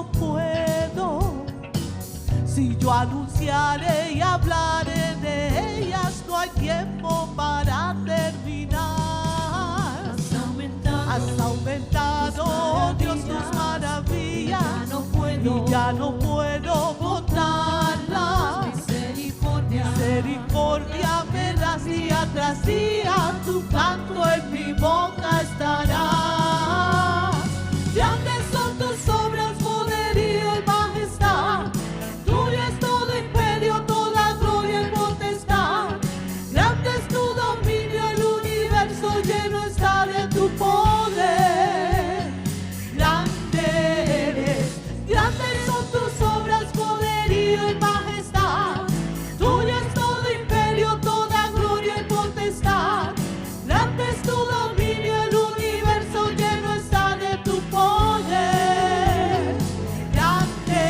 no puedo. Si yo anunciaré y hablaré de ellas, no hay tiempo para terminar. Has aumentado, Dios, tus maravillas, y ya no puedo contarlas. Misericordia me das día tras día, tu canto en mi boca estará. Grandes son tus obras, poderío y majestad. Tuyo es todo imperio, toda gloria y potestad. Grande es tu dominio, el universo lleno está de tu poder. Grande eres, grandes son tus obras, poderío y majestad. Tuyo es todo imperio, toda gloria y potestad. Grande es tu dominio, el universo lleno está de tu poder. Grande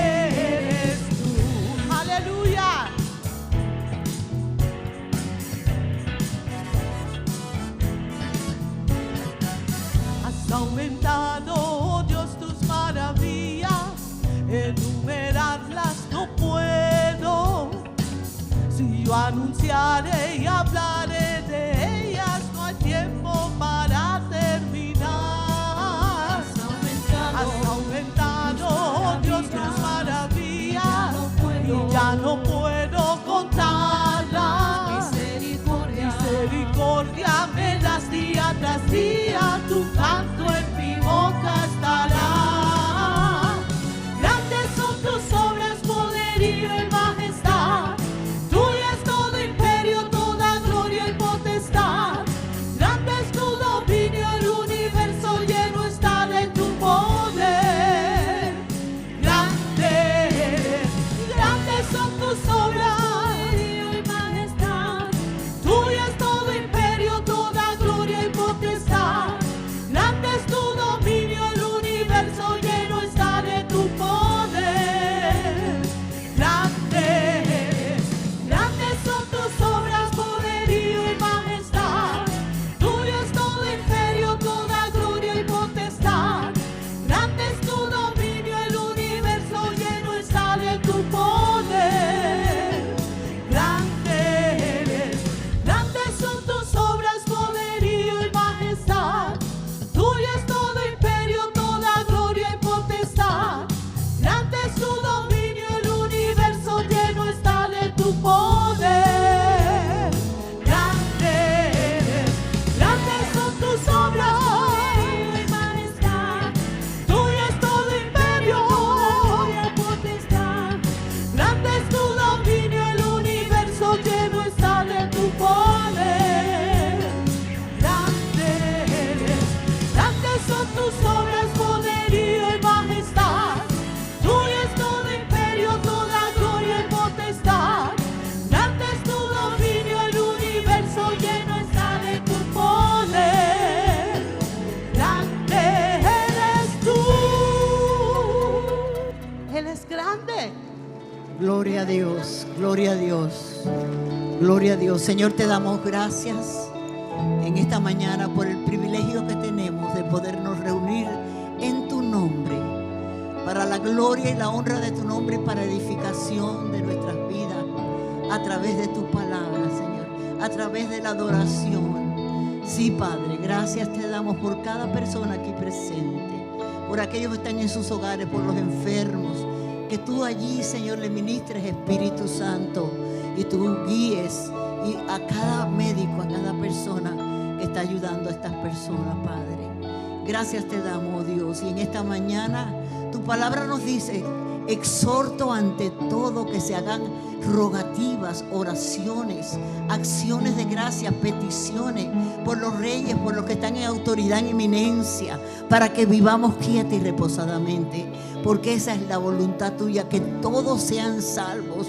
eres tú. Aleluya. Has aumentado, oh Dios, tus maravillas, enumerarlas no puedo. Si yo anunciaré y hablaré de ellas, no hay tiempo para terminar. Has aumentado, oh Dios, tus maravillas, y ya no puedo contarlas. Misericordia me das día tras día, tu canto en mi boca estará. Grandes son tus obras, poderío y majestad. Tuyo es todo imperio, toda gloria y potestad. Grande es tu dominio, el universo lleno está de tu poder. Grande eres, grandes son tus obras, poderío y majestad. Tuyo es todo imperio, toda gloria y potestad. Grande es tu dominio, el universo lleno está de tu poder. Grande eres, grandes son tus obras, poderío y majestad. Tuyo es todo imperio, toda gloria y potestad. Grande es tu dominio, el universo lleno está de tu poder. Grande eres, grandes son tus obras, poderío y majestad. Tuyo es todo imperio, toda gloria y potestad. Grande es tu dominio, el universo lleno está de tu poder. Grande eres, grandes son tus obras, poderío y majestad. Tuyo es todo imperio, gloria y potestad. Grande es tu dominio, el universo lleno está de tu poder. Grande eres, grandes son tus obras, poderío y majestad. Tuyo es todo imperio, toda gloria y potestad. Grande es tu dominio, el universo lleno está de tu poder. Grande eres tú. Él es grande. Gloria a Dios, gloria a Dios, gloria a Dios. Señor, te damos gracias en esta mañana por el privilegio que tenemos de podernos reunir en tu nombre, para la gloria y la honra de tu nombre y para edificación de nuestras vidas, a través de tu palabra, Señor, a través de la adoración. Sí, Padre, gracias te damos por cada persona aquí presente, por aquellos que están en sus hogares, por los enfermos, que tú allí, Señor, le ministres, Espíritu Santo, y tú guíes y a cada médico, a cada persona que está ayudando a estas personas, Padre. Gracias te damos, Dios, y en esta mañana tu palabra nos dice: exhorto ante todo que se hagan rogativas, oraciones, acciones de gracias, peticiones por los reyes, por los que están en autoridad, en eminencia, para que vivamos quieta y reposadamente, porque esa es la voluntad tuya, que todos sean salvos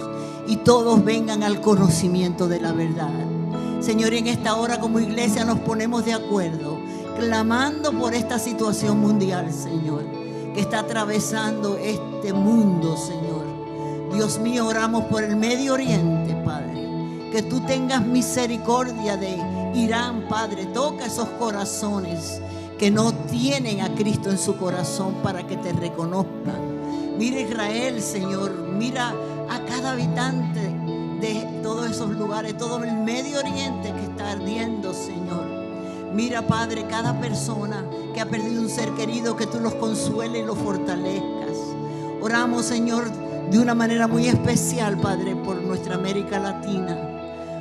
y todos vengan al conocimiento de la verdad. Señor, en esta hora como iglesia nos ponemos de acuerdo, clamando por esta situación mundial, Señor, que está atravesando este mundo, Señor. Dios mío, oramos por el Medio Oriente, Padre, que tú tengas misericordia de Irán, Padre. Toca esos corazones que no tienen a Cristo en su corazón, para que te reconozcan. Mira Israel, Señor. Mira a cada habitante de todos esos lugares, todo el Medio Oriente que está ardiendo, Señor. Mira, Padre, cada persona que ha perdido un ser querido, que tú los consueles y los fortalezcas. Oramos, Señor, de una manera muy especial, Padre, por nuestra América Latina.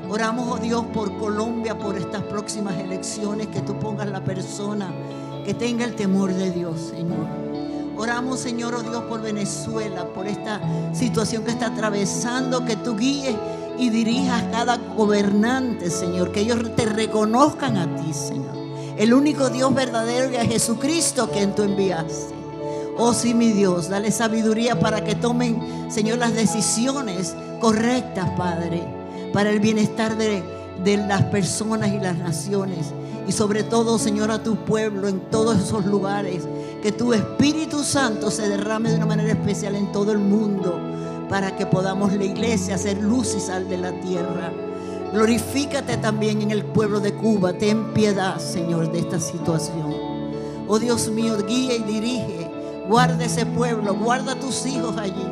Oramos, oh Dios, por Colombia, por estas próximas elecciones, que tú pongas la persona que tenga el temor de Dios, Señor. Oramos, Señor, oh Dios, por Venezuela, por esta situación que está atravesando, que tú guíes y dirijas a cada gobernante, Señor, que ellos te reconozcan a ti, Señor, el único Dios verdadero, y a Jesucristo quien tú enviaste. Oh sí, mi Dios, dale sabiduría para que tomen, Señor, las decisiones correctas, Padre, para el bienestar de las personas y las naciones. Y sobre todo, Señor, a tu pueblo en todos esos lugares. Que tu Espíritu Santo se derrame de una manera especial en todo el mundo, para que podamos, la iglesia, hacer luz y sal de la tierra. Glorifícate también en el pueblo de Cuba. Ten piedad, Señor, de esta situación. Oh Dios mío, guía y dirige. Guarda ese pueblo, guarda a tus hijos allí.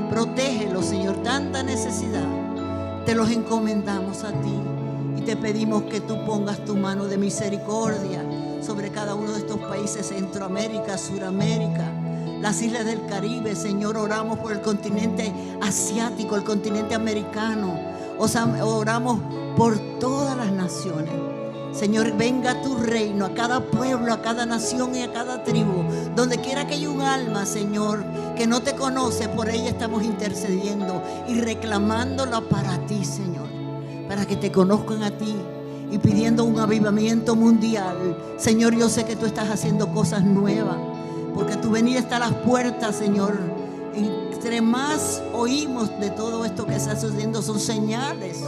Protégelos, Señor, tanta necesidad. Te los encomendamos a ti y te pedimos que tú pongas tu mano de misericordia sobre cada uno de estos países, Centroamérica, Suramérica, las islas del Caribe. Señor, oramos por el continente asiático, el continente americano. Oramos por todas las naciones. Señor, venga tu reino a cada pueblo, a cada nación y a cada tribu. Donde quiera que haya un alma, Señor, que no te conoce, por ella estamos intercediendo y reclamándola para ti, Señor, para que te conozcan a ti y pidiendo un avivamiento mundial. Señor, yo sé que tú estás haciendo cosas nuevas, porque tu venida está a las puertas, Señor. Entre más oímos de todo esto que está sucediendo, son señales.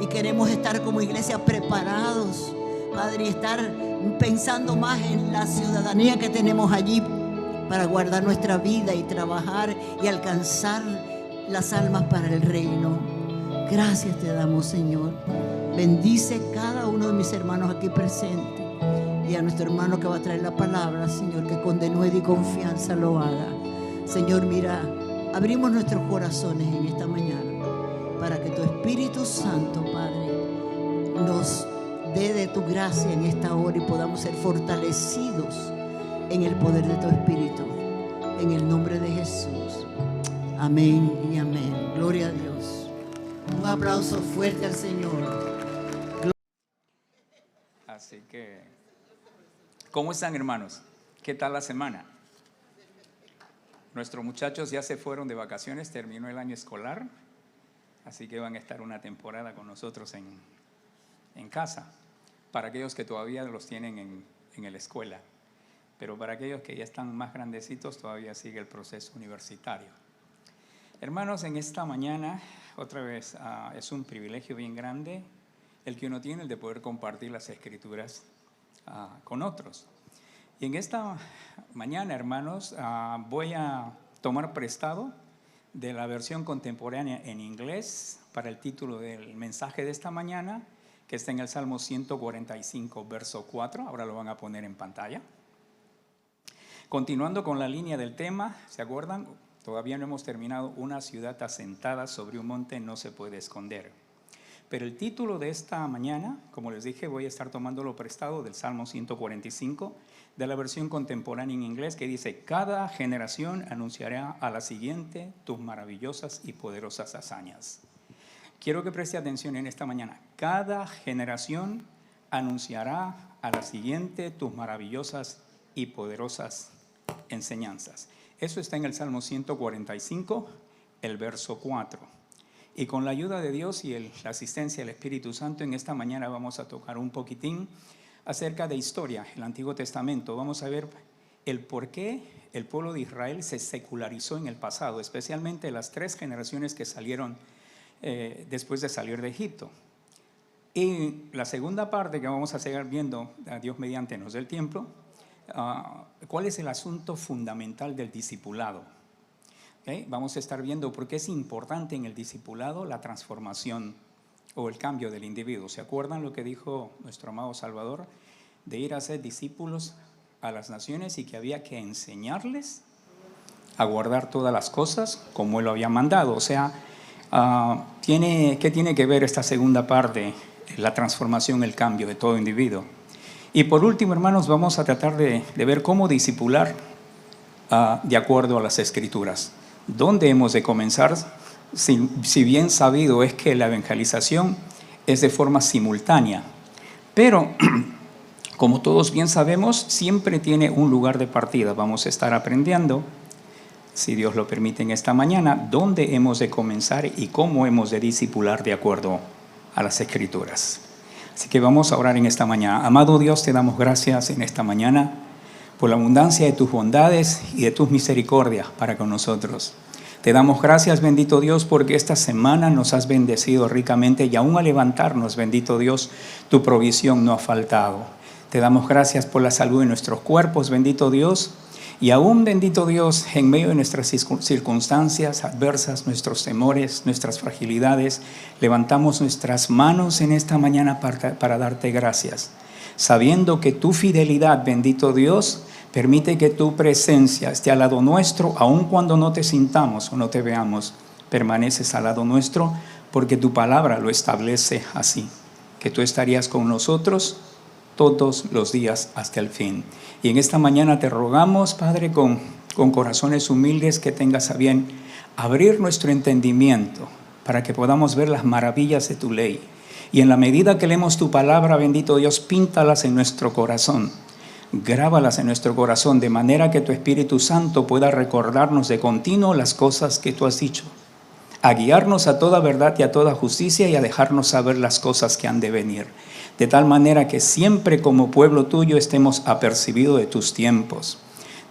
Y queremos estar como iglesia preparados, Padre, y estar pensando más en la ciudadanía que tenemos allí para guardar nuestra vida y trabajar y alcanzar las almas para el reino. Gracias te damos, Señor. Bendice cada uno de mis hermanos aquí presentes y a nuestro hermano que va a traer la palabra, Señor, que con denuedo y confianza lo haga. Señor, mira, abrimos nuestros corazones en esta mañana para que tu Espíritu Santo, Padre, nos dé de tu gracia en esta hora y podamos ser fortalecidos en el poder de tu Espíritu. En el nombre de Jesús. Amén y amén. Gloria a Dios. Un aplauso fuerte al Señor. Así que, ¿cómo están, hermanos? ¿Qué tal la semana? Nuestros muchachos ya se fueron de vacaciones, terminó el año escolar, así que van a estar una temporada con nosotros en casa, para aquellos que todavía los tienen en la escuela. Pero para aquellos que ya están más grandecitos, todavía sigue el proceso universitario. Hermanos, en esta mañana, otra vez, es un privilegio bien grande el que uno tiene, el de poder compartir las Escrituras con otros. Y en esta mañana, hermanos, voy a tomar prestado de la versión contemporánea en inglés para el título del mensaje de esta mañana, que está en el Salmo 145, verso 4. Ahora lo van a poner en pantalla. Continuando con la línea del tema, ¿se acuerdan? Todavía no hemos terminado. Una ciudad asentada sobre un monte no se puede esconder. Pero el título de esta mañana, como les dije, voy a estar tomándolo prestado del Salmo 145, de la versión contemporánea en inglés, que dice: cada generación anunciará a la siguiente tus maravillosas y poderosas hazañas. Quiero que preste atención en esta mañana. Cada generación anunciará a la siguiente tus maravillosas y poderosas enseñanzas. Eso está en el Salmo 145, el verso 4. Y con la ayuda de Dios y la asistencia del Espíritu Santo, en esta mañana vamos a tocar un poquitín acerca de historia, el Antiguo Testamento. Vamos a ver el por qué el pueblo de Israel se secularizó en el pasado, especialmente las 3 generaciones que salieron después de salir de Egipto. Y la segunda parte que vamos a seguir viendo, a Dios mediante nos dé el tiempo, ¿cuál es el asunto fundamental del discipulado? ¿Okay? Vamos a estar viendo por qué es importante en el discipulado la transformación o el cambio del individuo. ¿Se acuerdan lo que dijo nuestro amado Salvador? De ir a ser discípulos a las naciones y que había que enseñarles a guardar todas las cosas como Él lo había mandado. O sea, ¿qué tiene que ver esta segunda parte? La transformación, el cambio de todo individuo. Y por último, hermanos, vamos a tratar de ver cómo discipular de acuerdo a las Escrituras. ¿Dónde hemos de comenzar? Si bien sabido es que la evangelización es de forma simultánea, pero como todos bien sabemos, siempre tiene un lugar de partida. Vamos a estar aprendiendo, si Dios lo permite en esta mañana, dónde hemos de comenzar y cómo hemos de discipular de acuerdo a las Escrituras. Así que vamos a orar en esta mañana. Amado Dios, te damos gracias en esta mañana por la abundancia de tus bondades y de tus misericordias para con nosotros. Te damos gracias, bendito Dios, porque esta semana nos has bendecido ricamente y aún al levantarnos, bendito Dios, tu provisión no ha faltado. Te damos gracias por la salud de nuestros cuerpos, bendito Dios, y aún, bendito Dios, en medio de nuestras circunstancias adversas, nuestros temores, nuestras fragilidades, levantamos nuestras manos en esta mañana para darte gracias, sabiendo que tu fidelidad, bendito Dios, permite que tu presencia esté al lado nuestro, aun cuando no te sintamos o no te veamos, permaneces al lado nuestro, porque tu palabra lo establece así, que tú estarías con nosotros todos los días hasta el fin. Y en esta mañana te rogamos, Padre, con corazones humildes, que tengas a bien abrir nuestro entendimiento para que podamos ver las maravillas de tu ley. Y en la medida que leemos tu palabra, bendito Dios, píntalas en nuestro corazón, grábalas en nuestro corazón, de manera que tu Espíritu Santo pueda recordarnos de continuo las cosas que tú has dicho, a guiarnos a toda verdad y a toda justicia y a dejarnos saber las cosas que han de venir, de tal manera que siempre como pueblo tuyo estemos apercibidos de tus tiempos,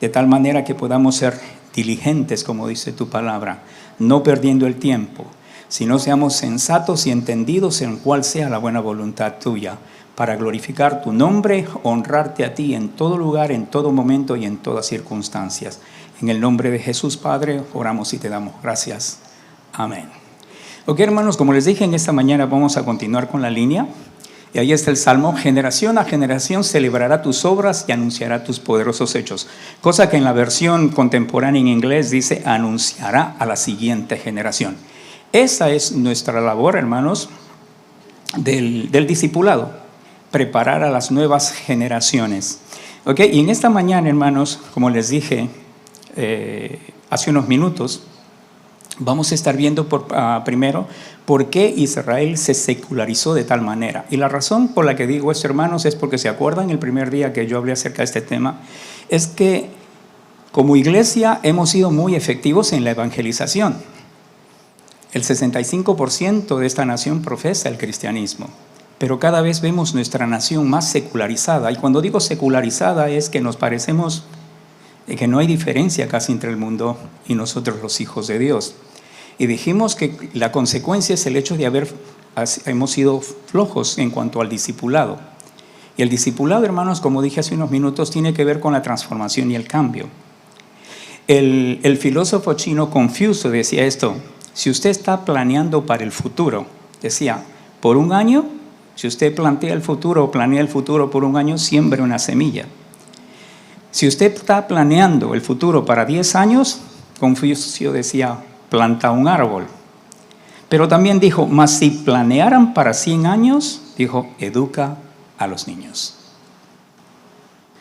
de tal manera que podamos ser diligentes, como dice tu palabra, no perdiendo el tiempo, sino seamos sensatos y entendidos en cuál sea la buena voluntad tuya, para glorificar tu nombre, honrarte a ti en todo lugar, en todo momento y en todas circunstancias. En el nombre de Jesús, Padre, oramos y te damos gracias. Amén. Ok, hermanos, como les dije, en esta mañana vamos a continuar con la línea. Y ahí está el Salmo: generación a generación celebrará tus obras y anunciará tus poderosos hechos. Cosa que en la versión contemporánea en inglés dice: anunciará a la siguiente generación. Esa es nuestra labor, hermanos, del discipulado, preparar a las nuevas generaciones. Ok, y en esta mañana, hermanos, como les dije hace unos minutos, vamos a estar viendo primero por qué Israel se secularizó de tal manera. Y la razón por la que digo esto, hermanos, es porque se acuerdan el primer día que yo hablé acerca de este tema, es que como iglesia hemos sido muy efectivos en la evangelización. El 65% de esta nación profesa el cristianismo, pero cada vez vemos nuestra nación más secularizada. Y cuando digo secularizada es que nos parecemos que no hay diferencia casi entre el mundo y nosotros los hijos de Dios. Y dijimos que la consecuencia es el hecho de hemos sido flojos en cuanto al discipulado. Y el discipulado, hermanos, como dije hace unos minutos, tiene que ver con la transformación y el cambio. El filósofo chino Confucio decía esto: si usted está planeando para el futuro, decía, por un año, si usted planea el futuro por un año, siembre una semilla. Si usted está planeando el futuro para 10 años, Confucio decía, planta un árbol. Pero también dijo, mas si planearan para 100 años, dijo, educa a los niños.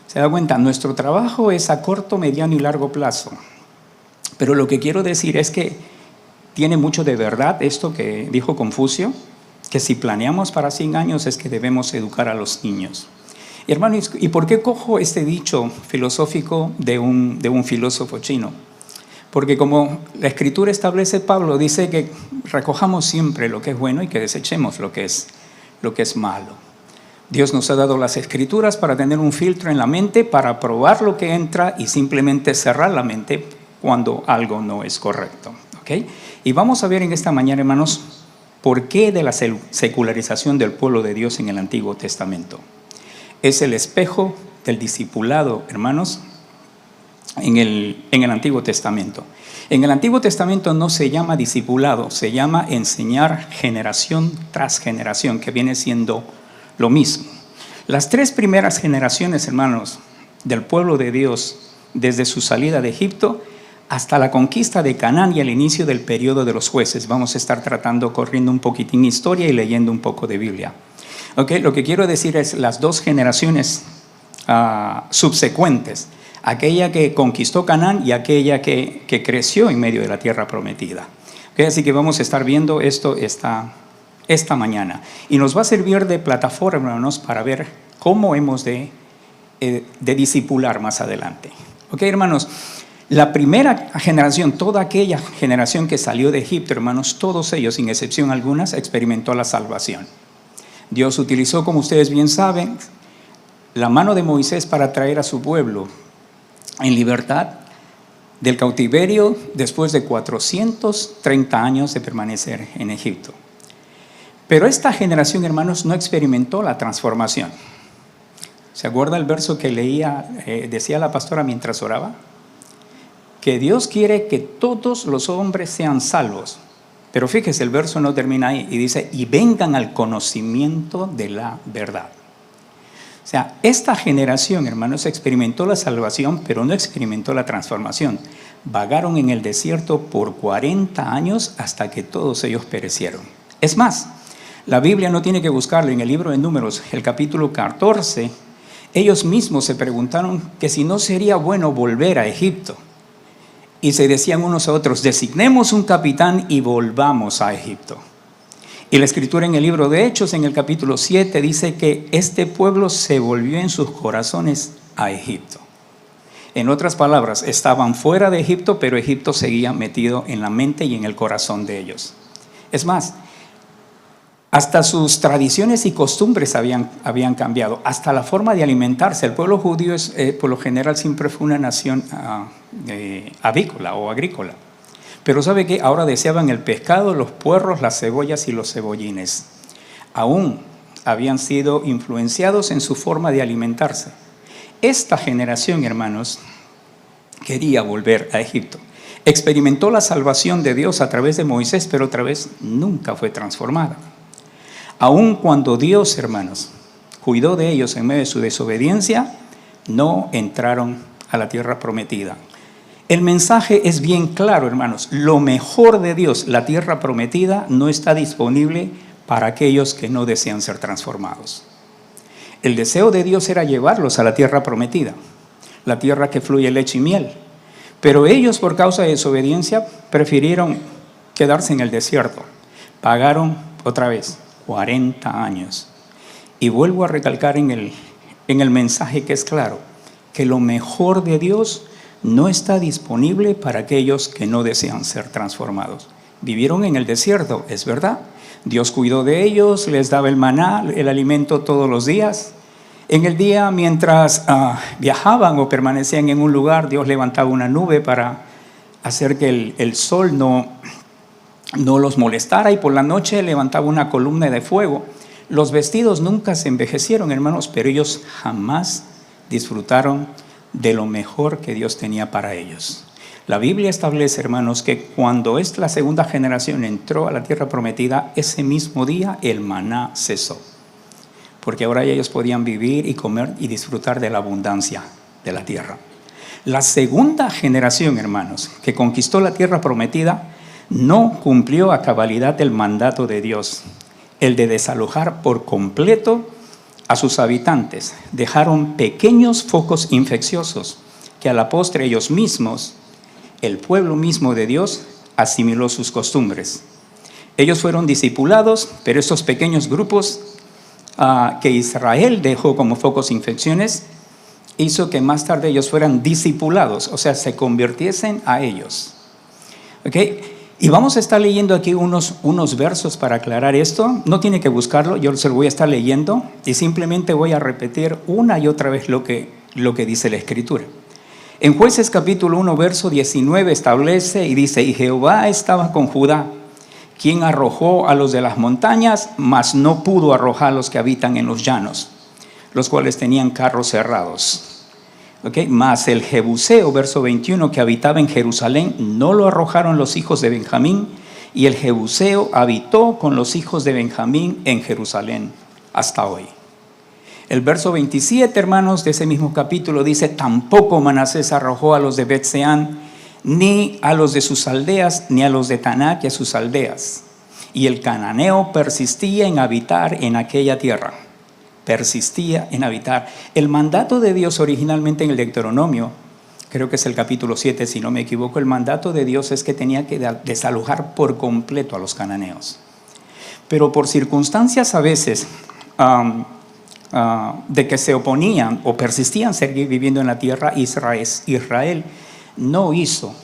¿Se da cuenta? Nuestro trabajo es a corto, mediano y largo plazo. Pero lo que quiero decir es que tiene mucho de verdad esto que dijo Confucio, que si planeamos para 100 años es que debemos educar a los niños. Y hermanos, ¿y por qué cojo este dicho filosófico de un filósofo chino? Porque como la Escritura establece, Pablo dice que recojamos siempre lo que es bueno y que desechemos lo que es malo. Dios nos ha dado las Escrituras para tener un filtro en la mente, para probar lo que entra y simplemente cerrar la mente cuando algo no es correcto. ¿Okay? Y vamos a ver en esta mañana, hermanos, por qué de la secularización del pueblo de Dios en el Antiguo Testamento. Es el espejo del discipulado, hermanos, en el Antiguo Testamento. En el Antiguo Testamento no se llama discipulado, se llama enseñar generación tras generación, que viene siendo lo mismo. Las 3 primeras generaciones, hermanos, del pueblo de Dios, desde su salida de Egipto hasta la conquista de Canaán y el inicio del periodo de los jueces. Vamos a estar corriendo un poquitín historia y leyendo un poco de Biblia. Okay, lo que quiero decir es las dos generaciones subsecuentes, aquella que conquistó Canaán y aquella que creció en medio de la tierra prometida. Okay, así que vamos a estar viendo esto esta mañana. Y nos va a servir de plataforma, hermanos, para ver cómo hemos de discipular más adelante. Ok, hermanos, la primera generación, toda aquella generación que salió de Egipto, hermanos, todos ellos, sin excepción alguna, experimentó la salvación. Dios utilizó, como ustedes bien saben, la mano de Moisés para traer a su pueblo en libertad del cautiverio después de 430 años de permanecer en Egipto. Pero esta generación, hermanos, no experimentó la transformación. ¿Se acuerda el verso que leía, decía la pastora mientras oraba? Que Dios quiere que todos los hombres sean salvos. Pero fíjese, el verso no termina ahí y dice, y vengan al conocimiento de la verdad. O sea, esta generación, hermanos, experimentó la salvación, pero no experimentó la transformación. Vagaron en el desierto por 40 años hasta que todos ellos perecieron. Es más, la Biblia no tiene que buscarlo en el libro de Números, el capítulo 14. Ellos mismos se preguntaron que si no sería bueno volver a Egipto. Y se decían unos a otros, designemos un capitán y volvamos a Egipto. Y la escritura en el libro de Hechos, en el capítulo 7, dice que este pueblo se volvió en sus corazones a Egipto. En otras palabras, estaban fuera de Egipto, pero Egipto seguía metido en la mente y en el corazón de ellos. Es más, hasta sus tradiciones y costumbres habían cambiado, hasta la forma de alimentarse. El pueblo judío por lo general siempre fue una nación avícola o agrícola. Pero ¿sabe qué? Ahora deseaban el pescado, los puerros, las cebollas y los cebollines. Aún habían sido influenciados en su forma de alimentarse. Esta generación, hermanos, quería volver a Egipto. Experimentó la salvación de Dios a través de Moisés, pero otra vez nunca fue transformada. Aun cuando Dios, hermanos, cuidó de ellos en medio de su desobediencia, no entraron a la tierra prometida. El mensaje es bien claro, hermanos. Lo mejor de Dios, la tierra prometida, no está disponible para aquellos que no desean ser transformados. El deseo de Dios era llevarlos a la tierra prometida, la tierra que fluye leche y miel. Pero ellos, por causa de desobediencia, prefirieron quedarse en el desierto. Pagaron otra vez 40 años. Y vuelvo a recalcar en el mensaje que es claro, que lo mejor de Dios no está disponible para aquellos que no desean ser transformados. Vivieron en el desierto, es verdad. Dios cuidó de ellos, les daba el maná, el alimento todos los días. En el día, mientras viajaban o permanecían en un lugar, Dios levantaba una nube para hacer que el sol no los molestara, y por la noche levantaba una columna de fuego. Los vestidos nunca se envejecieron, hermanos, pero ellos jamás disfrutaron de lo mejor que Dios tenía para ellos. La Biblia establece, hermanos, que cuando la segunda generación entró a la tierra prometida, ese mismo día el maná cesó, porque ahora ellos podían vivir y comer y disfrutar de la abundancia de la tierra. La segunda generación, hermanos, que conquistó la tierra prometida, no cumplió a cabalidad el mandato de Dios, el de desalojar por completo a sus habitantes. Dejaron pequeños focos infecciosos que a la postre ellos mismos, el pueblo mismo de Dios, asimiló sus costumbres. Ellos fueron discipulados, pero estos pequeños grupos que Israel dejó como focos infecciones, hizo que más tarde ellos fueran discipulados, o sea, se convirtiesen a ellos. ¿Okay? Y vamos a estar leyendo aquí unos versos para aclarar esto. No tiene que buscarlo, yo se lo voy a estar leyendo y simplemente voy a repetir una y otra vez lo que dice la Escritura. En Jueces capítulo 1, verso 19 establece y dice: y Jehová estaba con Judá, quien arrojó a los de las montañas, mas no pudo arrojar a los que habitan en los llanos, los cuales tenían carros cerrados. Okay. Mas el Jebuseo, verso 21, que habitaba en Jerusalén, no lo arrojaron los hijos de Benjamín, y el Jebuseo habitó con los hijos de Benjamín en Jerusalén hasta hoy. El verso 27, hermanos, de ese mismo capítulo dice: tampoco Manasés arrojó a los de Bet-Seán, ni a los de sus aldeas, ni a los de Tanak y a sus aldeas. Y el cananeo persistía en habitar en aquella tierra. Persistía en habitar. El mandato de Dios originalmente en el Deuteronomio, creo que es el capítulo 7, si no me equivoco, el mandato de Dios es que tenía que desalojar por completo a los cananeos. Pero por circunstancias a veces de que se oponían o persistían seguir viviendo en la tierra, Israel no hizo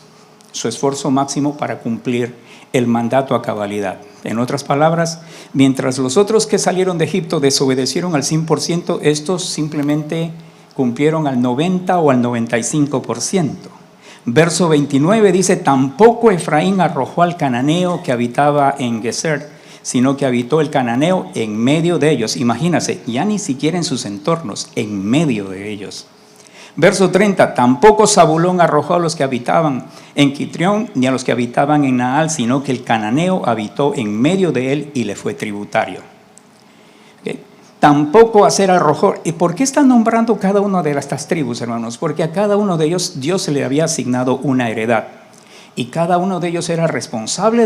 su esfuerzo máximo para cumplir el mandato a cabalidad. En otras palabras, mientras los otros que salieron de Egipto desobedecieron al 100%, estos simplemente cumplieron al 90 o al 95%. Verso 29 dice: tampoco Efraín arrojó al cananeo que habitaba en Gezer, sino que habitó el cananeo en medio de ellos. Imagínense, ya ni siquiera en sus entornos, en medio de ellos. Verso 30, tampoco Zabulón arrojó a los que habitaban en Quitrión, ni a los que habitaban en Naal, sino que el cananeo habitó en medio de él y le fue tributario. ¿Okay? Tampoco Aser arrojó. ¿Y por qué está nombrando cada una de estas tribus, hermanos? Porque a cada uno de ellos Dios se le había asignado una heredad. Y cada uno de ellos era responsable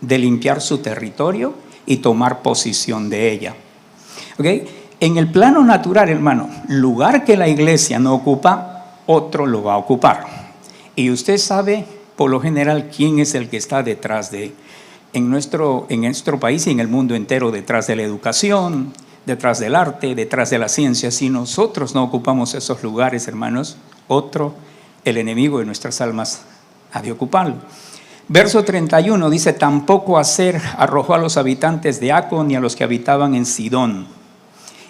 de limpiar su territorio y tomar posesión de ella. ¿Okay? En el plano natural, hermano, lugar que la iglesia no ocupa, otro lo va a ocupar. Y usted sabe, por lo general, quién es el que está detrás en nuestro país y en el mundo entero, detrás de la educación, detrás del arte, detrás de la ciencia. Si nosotros no ocupamos esos lugares, hermanos, otro, el enemigo de nuestras almas, ha de ocuparlo. Verso 31 dice: tampoco Aser arrojó a los habitantes de Aco ni a los que habitaban en Sidón.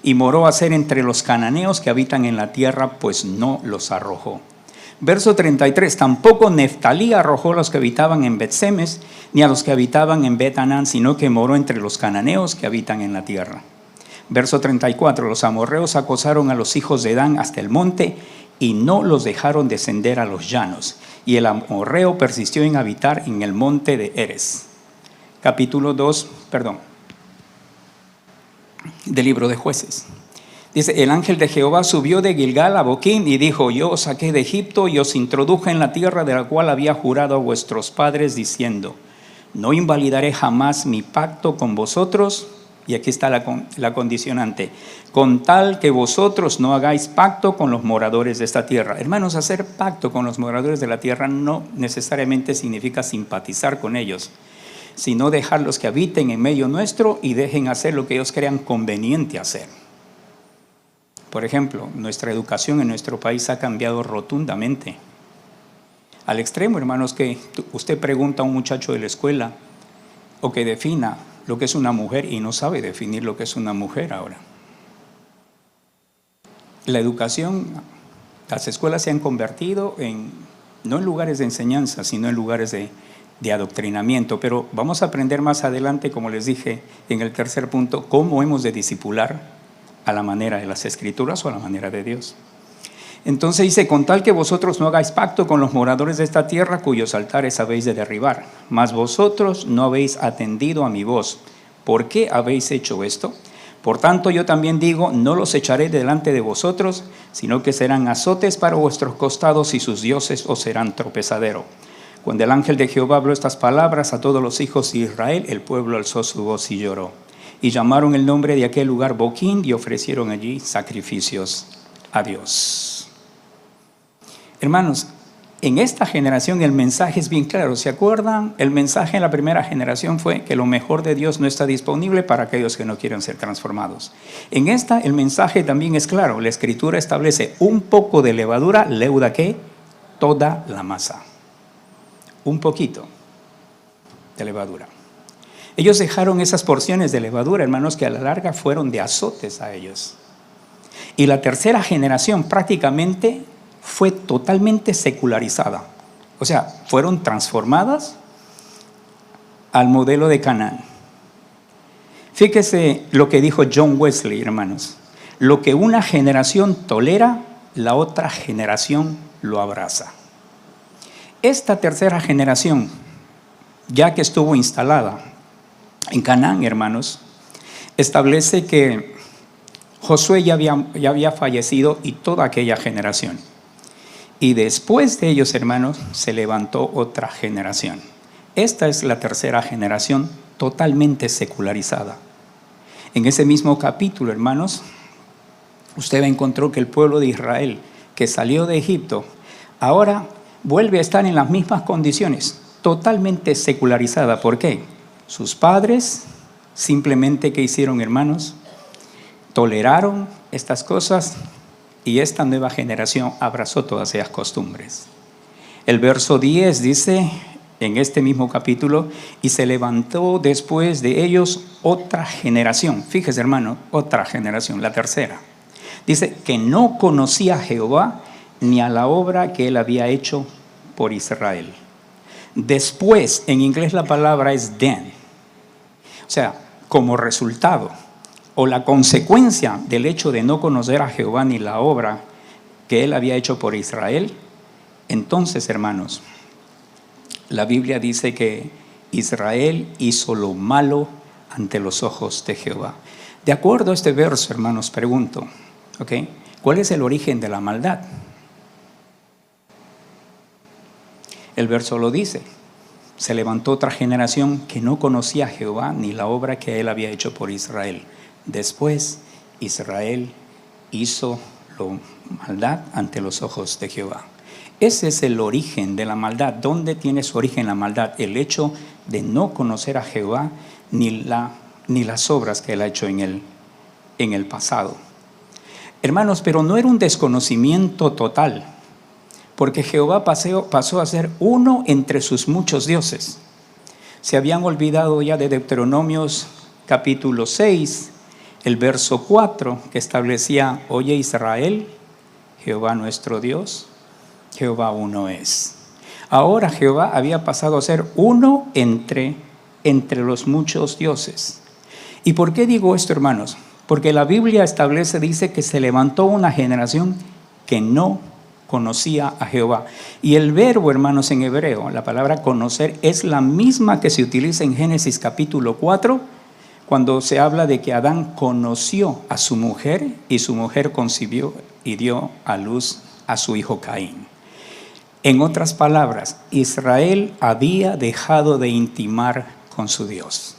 Y moró Aser entre los cananeos que habitan en la tierra, pues no los arrojó. Verso 33, tampoco Neftalí arrojó a los que habitaban en Bet-Semes, ni a los que habitaban en Bet-Anán, sino que moró entre los cananeos que habitan en la tierra. Verso 34, los amorreos acosaron a los hijos de Dan hasta el monte, y no los dejaron descender a los llanos. Y el amorreo persistió en habitar en el monte de Eres. Capítulo 2, del libro de Jueces. Dice: el ángel de Jehová subió de Gilgal a Boquim y dijo: yo os saqué de Egipto y os introduje en la tierra de la cual había jurado a vuestros padres, diciendo: no invalidaré jamás mi pacto con vosotros. Y aquí está la condicionante: con tal que vosotros no hagáis pacto con los moradores de esta tierra. Hermanos, hacer pacto con los moradores de la tierra no necesariamente significa simpatizar con ellos, sino dejarlos que habiten en medio nuestro y dejen hacer lo que ellos crean conveniente hacer. Por ejemplo, nuestra educación en nuestro país ha cambiado rotundamente. Al extremo, hermanos, que usted pregunta a un muchacho de la escuela o que defina lo que es una mujer y no sabe definir lo que es una mujer ahora. La educación, las escuelas se han convertido no en lugares de enseñanza, sino en lugares de adoctrinamiento. Pero vamos a aprender más adelante, como les dije en el tercer punto, cómo hemos de discipular a la manera de las Escrituras o a la manera de Dios. Entonces dice: con tal que vosotros no hagáis pacto con los moradores de esta tierra, cuyos altares habéis de derribar, mas vosotros no habéis atendido a mi voz. ¿Por qué habéis hecho esto? Por tanto, yo también digo: no los echaré delante de vosotros, sino que serán azotes para vuestros costados, y sus dioses os serán tropezadero. Cuando el ángel de Jehová habló estas palabras a todos los hijos de Israel, el pueblo alzó su voz y lloró. Y llamaron el nombre de aquel lugar Boquim, y ofrecieron allí sacrificios a Dios. Hermanos, en esta generación el mensaje es bien claro. ¿Se acuerdan? El mensaje en la primera generación fue que lo mejor de Dios no está disponible para aquellos que no quieren ser transformados. En esta el mensaje también es claro. La Escritura establece: un poco de levadura leuda ¿qué? Toda la masa. Un poquito de levadura. Ellos dejaron esas porciones de levadura, hermanos, que a la larga fueron de azotes a ellos. Y la tercera generación prácticamente fue totalmente secularizada. O sea, fueron transformadas al modelo de Canaán. Fíjese lo que dijo John Wesley, hermanos: lo que una generación tolera, la otra generación lo abraza. Esta tercera generación, ya que estuvo instalada en Canaán, hermanos, establece que Josué ya había fallecido y toda aquella generación. Y después de ellos, hermanos, se levantó otra generación. Esta es la tercera generación totalmente secularizada. En ese mismo capítulo, hermanos, usted encontró que el pueblo de Israel que salió de Egipto ahora vuelve a estar en las mismas condiciones, totalmente secularizada. ¿Por qué? Sus padres simplemente, ¿qué hicieron, hermanos? Toleraron estas cosas y esta nueva generación abrazó todas esas costumbres. El verso 10 dice, en este mismo capítulo, y se levantó después de ellos otra generación. Fíjese, hermano, otra generación, la tercera. Dice que no conocía a Jehová ni a la obra que él había hecho por Israel. Después, en inglés la palabra es then. O sea, como resultado o la consecuencia del hecho de no conocer a Jehová ni la obra que él había hecho por Israel, entonces, hermanos, la Biblia dice que Israel hizo lo malo ante los ojos de Jehová. De acuerdo a este verso, hermanos, pregunto, ¿okay? ¿Cuál es el origen de la maldad? El verso lo dice. Se levantó otra generación que no conocía a Jehová ni la obra que él había hecho por Israel. Después, Israel hizo lo maldad ante los ojos de Jehová. Ese es el origen de la maldad. ¿Dónde tiene su origen la maldad? El hecho de no conocer a Jehová ni las obras que él ha hecho en el pasado. Hermanos, pero no era un desconocimiento total, porque Jehová pasó a ser uno entre sus muchos dioses. Se habían olvidado ya de Deuteronomios capítulo 6, el verso 4, que establecía: oye Israel, Jehová nuestro Dios, Jehová uno es. Ahora Jehová había pasado a ser uno entre los muchos dioses. ¿Y por qué digo esto, hermanos? Porque la Biblia dice que se levantó una generación que no conocía a Jehová. Y el verbo, hermanos, en hebreo, la palabra conocer, es la misma que se utiliza en Génesis capítulo 4, cuando se habla de que Adán conoció a su mujer y su mujer concibió y dio a luz a su hijo Caín. En otras palabras, Israel había dejado de intimar con su Dios.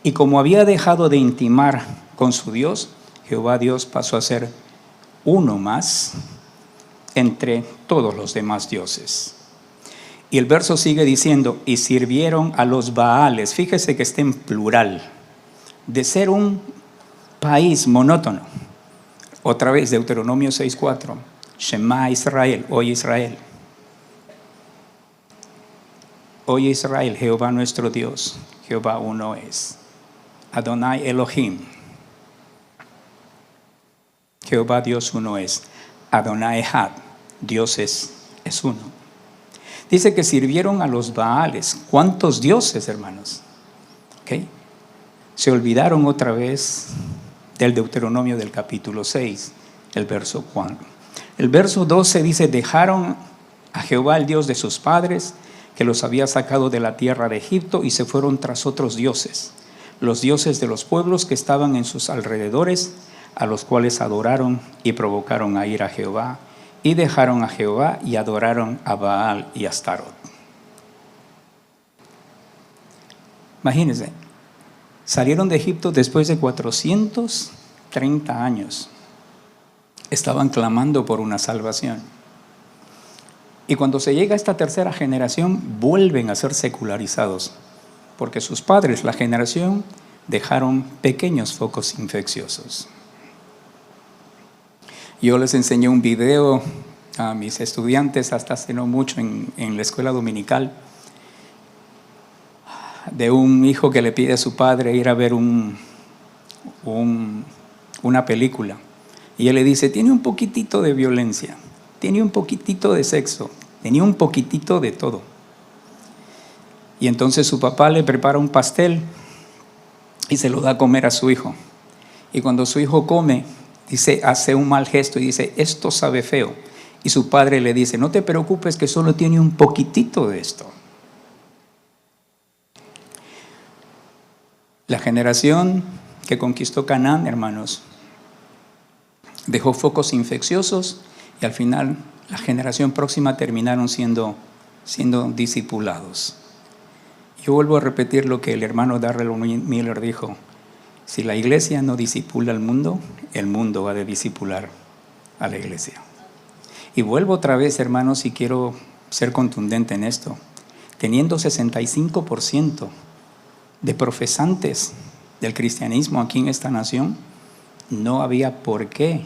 Y como había dejado de intimar con su Dios, Jehová Dios pasó a ser uno más entre todos los demás dioses. Y el verso sigue diciendo: y sirvieron a los Baales. Fíjese que está en plural. De ser un país monótono. Otra vez, Deuteronomio 6:4. Shema Israel, oye Israel. Oye Israel, Jehová nuestro Dios, Jehová uno es. Adonai Elohim, Jehová Dios uno es. Adonai Echad, Dios es uno. Dice que sirvieron a los Baales. ¿Cuántos dioses, hermanos? ¿Okay? Se olvidaron otra vez del Deuteronomio del capítulo 6, el verso 4. El verso 12 dice: dejaron a Jehová, el Dios de sus padres, que los había sacado de la tierra de Egipto, y se fueron tras otros dioses, los dioses de los pueblos que estaban en sus alrededores, a los cuales adoraron y provocaron a ir a Jehová, y dejaron a Jehová y adoraron a Baal y a Astarot. Imagínense, salieron de Egipto después de 430 años. Estaban clamando por una salvación. Y cuando se llega a esta tercera generación, vuelven a ser secularizados, porque sus padres, la generación, dejaron pequeños focos infecciosos. Yo les enseñé un video a mis estudiantes hasta hace no mucho en la escuela dominical, de un hijo que le pide a su padre ir a ver una película. Y él le dice: tiene un poquitito de violencia, tiene un poquitito de sexo, tenía un poquitito de todo. Y entonces su papá le prepara un pastel y se lo da a comer a su hijo. Y cuando su hijo come, hace un mal gesto y dice: esto sabe feo. Y su padre le dice: no te preocupes, que solo tiene un poquitito de esto. La generación que conquistó Canaán, hermanos, dejó focos infecciosos y al final la generación próxima terminaron siendo discipulados. Yo vuelvo a repetir lo que el hermano Darrell Miller dijo: si la iglesia no discipula al mundo, el mundo va a discipular a la iglesia. Y vuelvo otra vez, hermanos, y quiero ser contundente en esto. Teniendo 65% de profesantes del cristianismo aquí en esta nación, no había por qué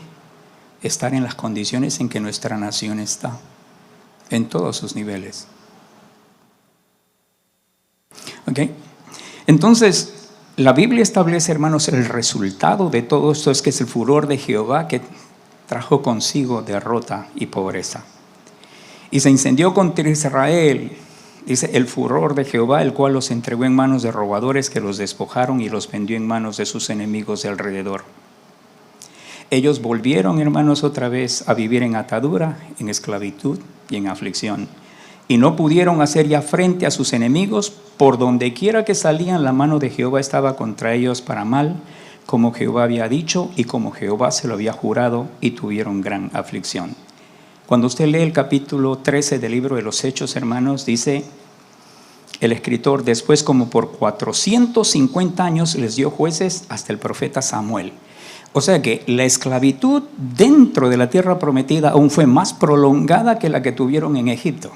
estar en las condiciones en que nuestra nación está, en todos sus niveles. ¿Ok? Entonces, la Biblia establece, hermanos, el resultado de todo esto es que es el furor de Jehová que trajo consigo derrota y pobreza. Y se incendió contra Israel, dice, el furor de Jehová, el cual los entregó en manos de robadores que los despojaron y los vendió en manos de sus enemigos de alrededor. Ellos volvieron, hermanos, otra vez a vivir en atadura, en esclavitud y en aflicción. Y no pudieron hacer ya frente a sus enemigos. Por donde quiera que salían, la mano de Jehová estaba contra ellos para mal, como Jehová había dicho y como Jehová se lo había jurado, y tuvieron gran aflicción. Cuando usted lee el capítulo 13 del libro de los Hechos, hermanos, dice el escritor: después, como por 450 años les dio jueces hasta el profeta Samuel. O sea que la esclavitud dentro de la tierra prometida aún fue más prolongada que la que tuvieron en Egipto.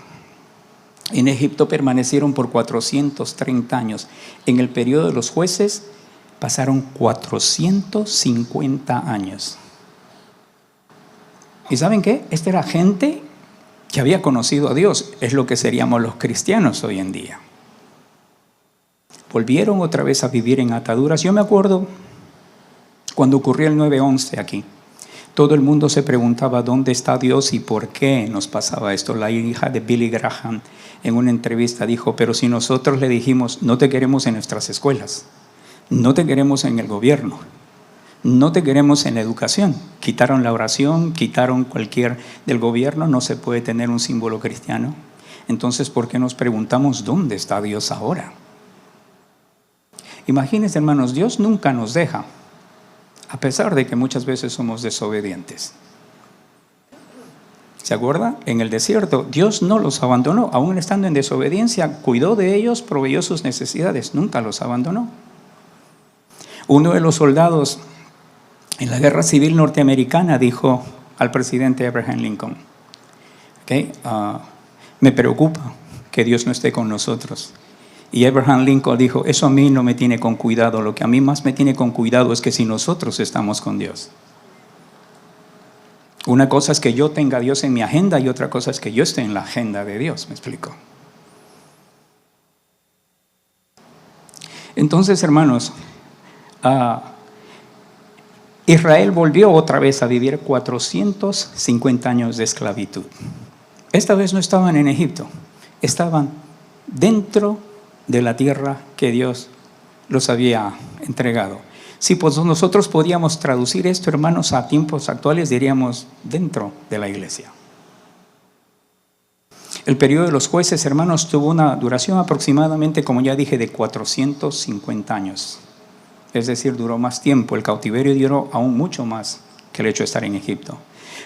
En Egipto permanecieron por 430 años. En el periodo de los jueces pasaron 450 años. ¿Y saben qué? Esta era gente que había conocido a Dios. Es lo que seríamos los cristianos hoy en día. Volvieron otra vez a vivir en ataduras. Yo me acuerdo cuando ocurrió el 9/11 aquí. Todo el mundo se preguntaba dónde está Dios y por qué nos pasaba esto. La hija de Billy Graham en una entrevista dijo: pero si nosotros le dijimos, no te queremos en nuestras escuelas, no te queremos en el gobierno, no te queremos en la educación, quitaron la oración, quitaron cualquier del gobierno, no se puede tener un símbolo cristiano. Entonces, ¿por qué nos preguntamos dónde está Dios ahora? Imagínense, hermanos, Dios nunca nos deja, a pesar de que muchas veces somos desobedientes. ¿Se acuerda? En el desierto, Dios no los abandonó. Aún estando en desobediencia, cuidó de ellos, proveyó sus necesidades. Nunca los abandonó. Uno de los soldados en la guerra civil norteamericana dijo al presidente Abraham Lincoln: me preocupa que Dios no esté con nosotros. Y Abraham Lincoln dijo: eso a mí no me tiene con cuidado. Lo que a mí más me tiene con cuidado es que si nosotros estamos con Dios. Una cosa es que yo tenga a Dios en mi agenda y otra cosa es que yo esté en la agenda de Dios. ¿Me explico? Entonces, hermanos, Israel volvió otra vez a vivir 450 años de esclavitud. Esta vez no estaban en Egipto, estaban dentro de la tierra que Dios los había entregado. Si pues nosotros podíamos traducir esto, hermanos, a tiempos actuales, diríamos dentro de la iglesia. El periodo de los jueces, hermanos, tuvo una duración aproximadamente, como ya dije, de 450 años. Es decir, duró más tiempo. El cautiverio duró aún mucho más que el hecho de estar en Egipto.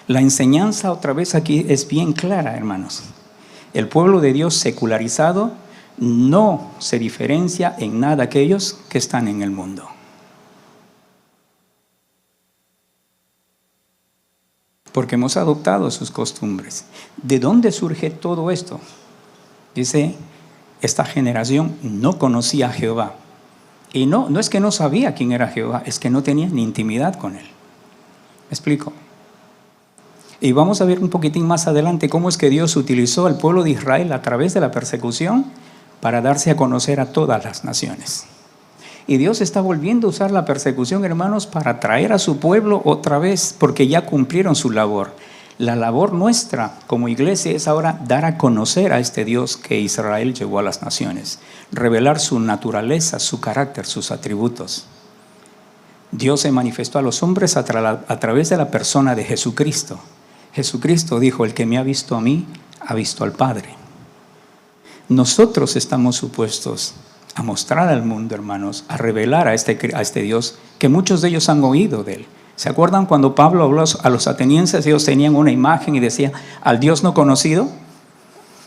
La enseñanza otra vez aquí es bien clara, hermanos. El pueblo de Dios secularizado no se diferencia en nada de aquellos que están en el mundo. Porque hemos adoptado sus costumbres. ¿De dónde surge todo esto? Dice, esta generación no conocía a Jehová. Y no es que no sabía quién era Jehová, es que no tenía ni intimidad con él. ¿Me explico? Y vamos a ver un poquitín más adelante cómo es que Dios utilizó al pueblo de Israel a través de la persecución para darse a conocer a todas las naciones. Y Dios está volviendo a usar la persecución, hermanos, para traer a su pueblo otra vez, porque ya cumplieron su labor. La labor nuestra como iglesia es ahora dar a conocer a este Dios que Israel llevó a las naciones, revelar su naturaleza, su carácter, sus atributos. Dios se manifestó a los hombres a través de la persona de Jesucristo. Jesucristo dijo: el que me ha visto a mí, ha visto al Padre. Nosotros estamos supuestos a mostrar al mundo, hermanos, a revelar a este Dios, que muchos de ellos han oído de él, ¿Se acuerdan cuando Pablo habló a los atenienses? Ellos tenían una imagen y decía, al Dios no conocido.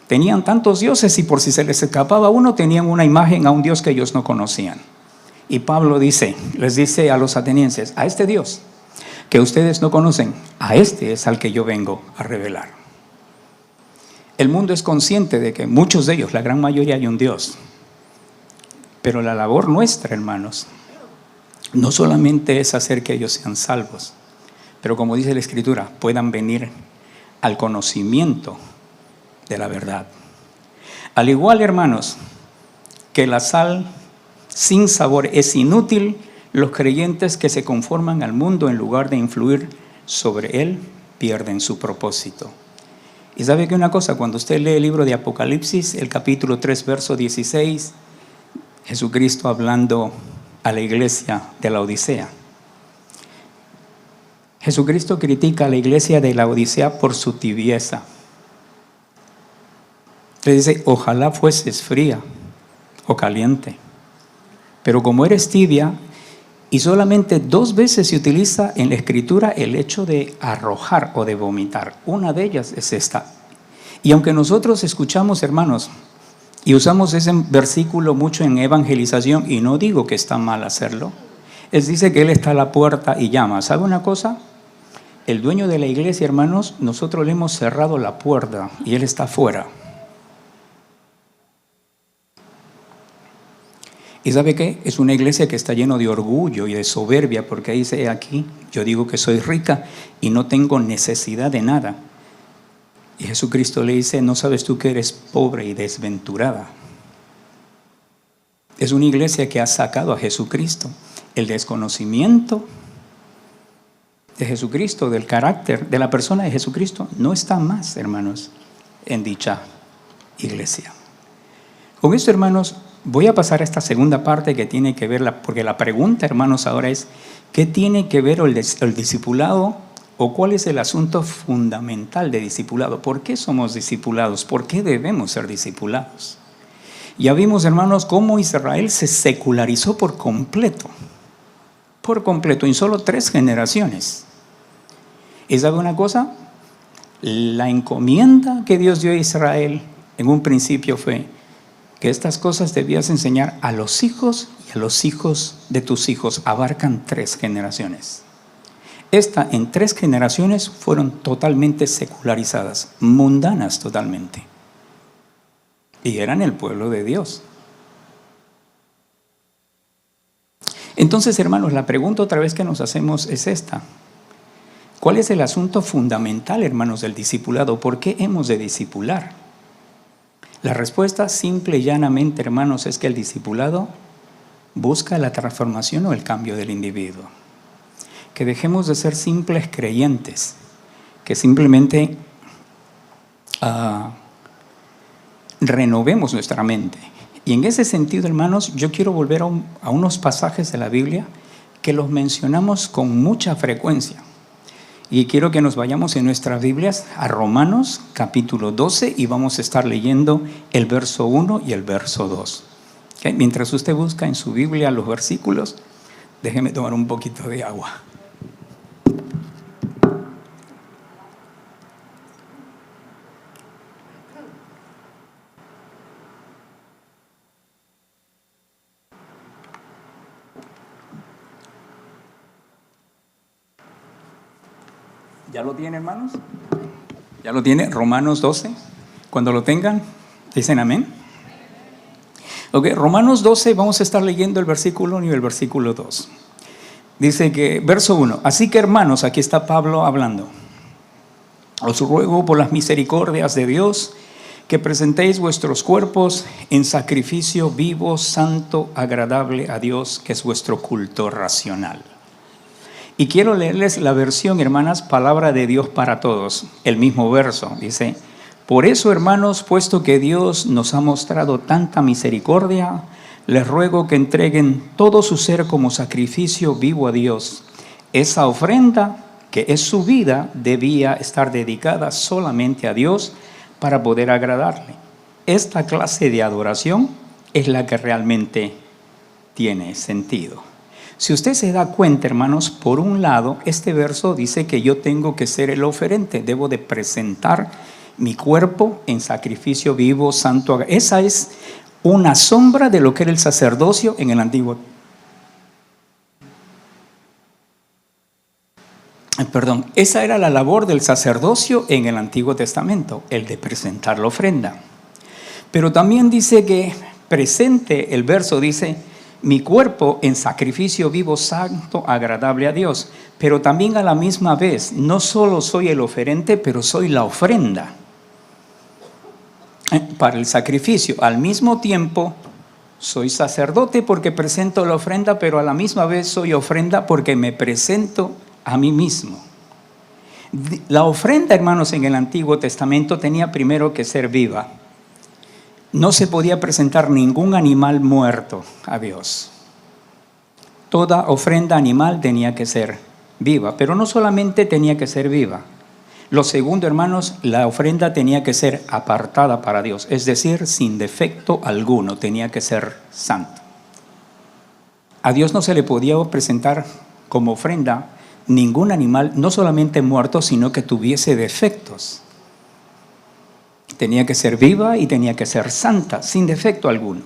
Tenían tantos dioses y por si se les escapaba uno, tenían una imagen a un Dios que ellos no conocían. Y Pablo les dice a los atenienses, a este Dios que ustedes no conocen, a este es al que yo vengo a revelar. El mundo es consciente de que muchos de ellos, la gran mayoría, hay un Dios. Pero la labor nuestra, hermanos, no solamente es hacer que ellos sean salvos, pero como dice la Escritura, puedan venir al conocimiento de la verdad. Al igual, hermanos, que la sal sin sabor es inútil, los creyentes que se conforman al mundo en lugar de influir sobre él pierden su propósito. Y sabe que una cosa, cuando usted lee el libro de Apocalipsis, el capítulo 3, verso 16, Jesucristo hablando a la iglesia de la Odisea. Jesucristo critica a la iglesia de la Odisea por su tibieza. Le dice, ojalá fueses fría o caliente. Pero como eres tibia, y solamente 2 veces se utiliza en la Escritura el hecho de arrojar o de vomitar. Una de ellas es esta. Y aunque nosotros escuchamos, hermanos, y usamos ese versículo mucho en evangelización, y no digo que está mal hacerlo, dice que Él está a la puerta y llama. ¿Sabe una cosa? El dueño de la iglesia, hermanos, nosotros le hemos cerrado la puerta y Él está afuera. ¿Y sabe qué? Es una iglesia que está lleno de orgullo y de soberbia, porque dice aquí, yo digo que soy rica y no tengo necesidad de nada. Y Jesucristo le dice, ¿no sabes tú que eres pobre y desventurada? Es una iglesia que ha sacado a Jesucristo. El desconocimiento de Jesucristo, del carácter de la persona de Jesucristo, no está más, hermanos, en dicha iglesia. Con esto, hermanos, voy a pasar a esta segunda parte que tiene que ver, porque la pregunta, hermanos, ahora es, ¿qué tiene que ver el discipulado o cuál es el asunto fundamental de discipulado? ¿Por qué somos discipulados? ¿Por qué debemos ser discipulados? Ya vimos, hermanos, cómo Israel se secularizó por completo, en solo 3 generaciones. ¿Y sabe una cosa? La encomienda que Dios dio a Israel en un principio fue que estas cosas debías enseñar a los hijos y a los hijos de tus hijos. Abarcan 3 generaciones. En 3 generaciones fueron totalmente secularizadas, mundanas totalmente. Y eran el pueblo de Dios. Entonces, hermanos, la pregunta otra vez que nos hacemos es esta. ¿Cuál es el asunto fundamental, hermanos, del discipulado? ¿Por qué hemos de discipular? La respuesta simple y llanamente, hermanos, es que el discipulado busca la transformación o el cambio del individuo. Que dejemos de ser simples creyentes, que simplemente renovemos nuestra mente. Y en ese sentido, hermanos, yo quiero volver a unos pasajes de la Biblia que los mencionamos con mucha frecuencia. Y quiero que nos vayamos en nuestras Biblias a Romanos capítulo 12 y vamos a estar leyendo el verso 1 y el verso 2. ¿Okay? Mientras usted busca en su Biblia los versículos, déjeme tomar un poquito de agua. ¿Ya lo tiene, hermanos? ¿Ya lo tiene? Romanos 12. Cuando lo tengan, dicen amén. Ok, Romanos 12, vamos a estar leyendo el versículo 1 y el versículo 2. Dice que, verso 1, así que hermanos, aquí está Pablo hablando. Os ruego por las misericordias de Dios que presentéis vuestros cuerpos en sacrificio vivo, santo, agradable a Dios, que es vuestro culto racional. Y quiero leerles la versión, hermanas, palabra de Dios para todos. El mismo verso dice, por eso, hermanos, puesto que Dios nos ha mostrado tanta misericordia, les ruego que entreguen todo su ser como sacrificio vivo a Dios. Esa ofrenda, que es su vida, debía estar dedicada solamente a Dios para poder agradarle. Esta clase de adoración es la que realmente tiene sentido. Si usted se da cuenta, hermanos, por un lado, este verso dice que yo tengo que ser el oferente, debo de presentar mi cuerpo en sacrificio vivo, santo. Esa es una sombra de lo que era el sacerdocio en el Antiguo. Esa era la labor del sacerdocio en el Antiguo Testamento, el de presentar la ofrenda. Pero también dice que presente, el verso dice, mi cuerpo en sacrificio vivo, santo, agradable a Dios. Pero también a la misma vez, no solo soy el oferente, pero soy la ofrenda para el sacrificio. Al mismo tiempo, soy sacerdote porque presento la ofrenda, pero a la misma vez soy ofrenda porque me presento a mí mismo. La ofrenda, hermanos, en el Antiguo Testamento tenía primero que ser viva. No se podía presentar ningún animal muerto a Dios. Toda ofrenda animal tenía que ser viva, pero no solamente tenía que ser viva. Lo segundo, hermanos, la ofrenda tenía que ser apartada para Dios, es decir, sin defecto alguno, tenía que ser santo. A Dios no se le podía presentar como ofrenda ningún animal, no solamente muerto, sino que tuviese defectos. Tenía que ser viva y tenía que ser santa, sin defecto alguno.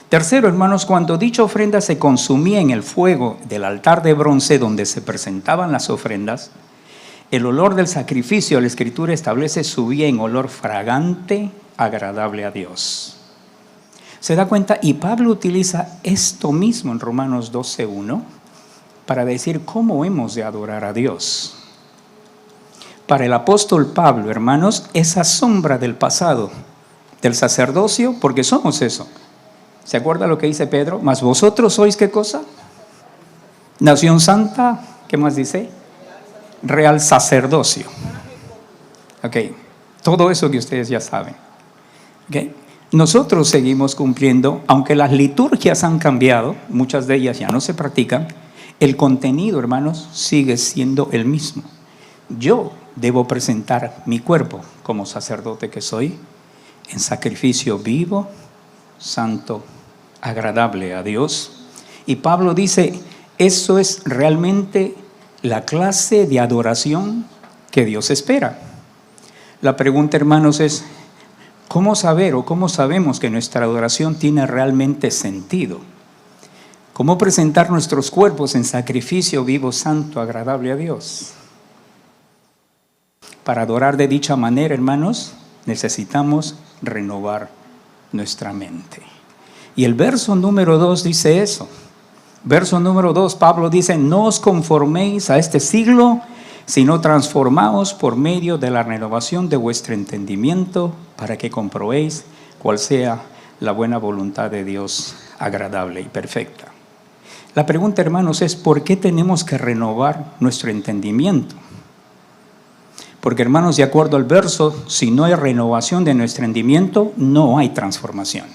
Tercero, hermanos, cuando dicha ofrenda se consumía en el fuego del altar de bronce donde se presentaban las ofrendas, el olor del sacrificio, la Escritura establece, subía en olor fragante, agradable a Dios. ¿Se da cuenta? Y Pablo utiliza esto mismo en Romanos 12:1 para decir cómo hemos de adorar a Dios. Para el apóstol Pablo, hermanos, esa sombra del pasado, del sacerdocio, porque somos eso. ¿Se acuerda lo que dice Pedro? Mas vosotros sois, ¿qué cosa? Nación santa, ¿qué más dice? Real sacerdocio. Ok, todo eso que ustedes ya saben. Okay. Nosotros seguimos cumpliendo, aunque las liturgias han cambiado, muchas de ellas ya no se practican, el contenido, hermanos, sigue siendo el mismo. Yo debo presentar mi cuerpo como sacerdote que soy en sacrificio vivo, santo, agradable a Dios. Y Pablo dice, eso es realmente la clase de adoración que Dios espera. La pregunta, hermanos, es, ¿cómo saber o cómo sabemos que nuestra adoración tiene realmente sentido? ¿Cómo presentar nuestros cuerpos en sacrificio vivo, santo, agradable a Dios? Para adorar de dicha manera, hermanos, necesitamos renovar nuestra mente. Y el verso número 2 dice eso. Verso número 2, Pablo dice, no os conforméis a este siglo, sino transformaos por medio de la renovación de vuestro entendimiento, para que comprobéis cuál sea la buena voluntad de Dios, agradable y perfecta. La pregunta, hermanos, es ¿por qué tenemos que renovar nuestro entendimiento? Porque, hermanos, de acuerdo al verso, si no hay renovación de nuestro entendimiento, no hay transformación.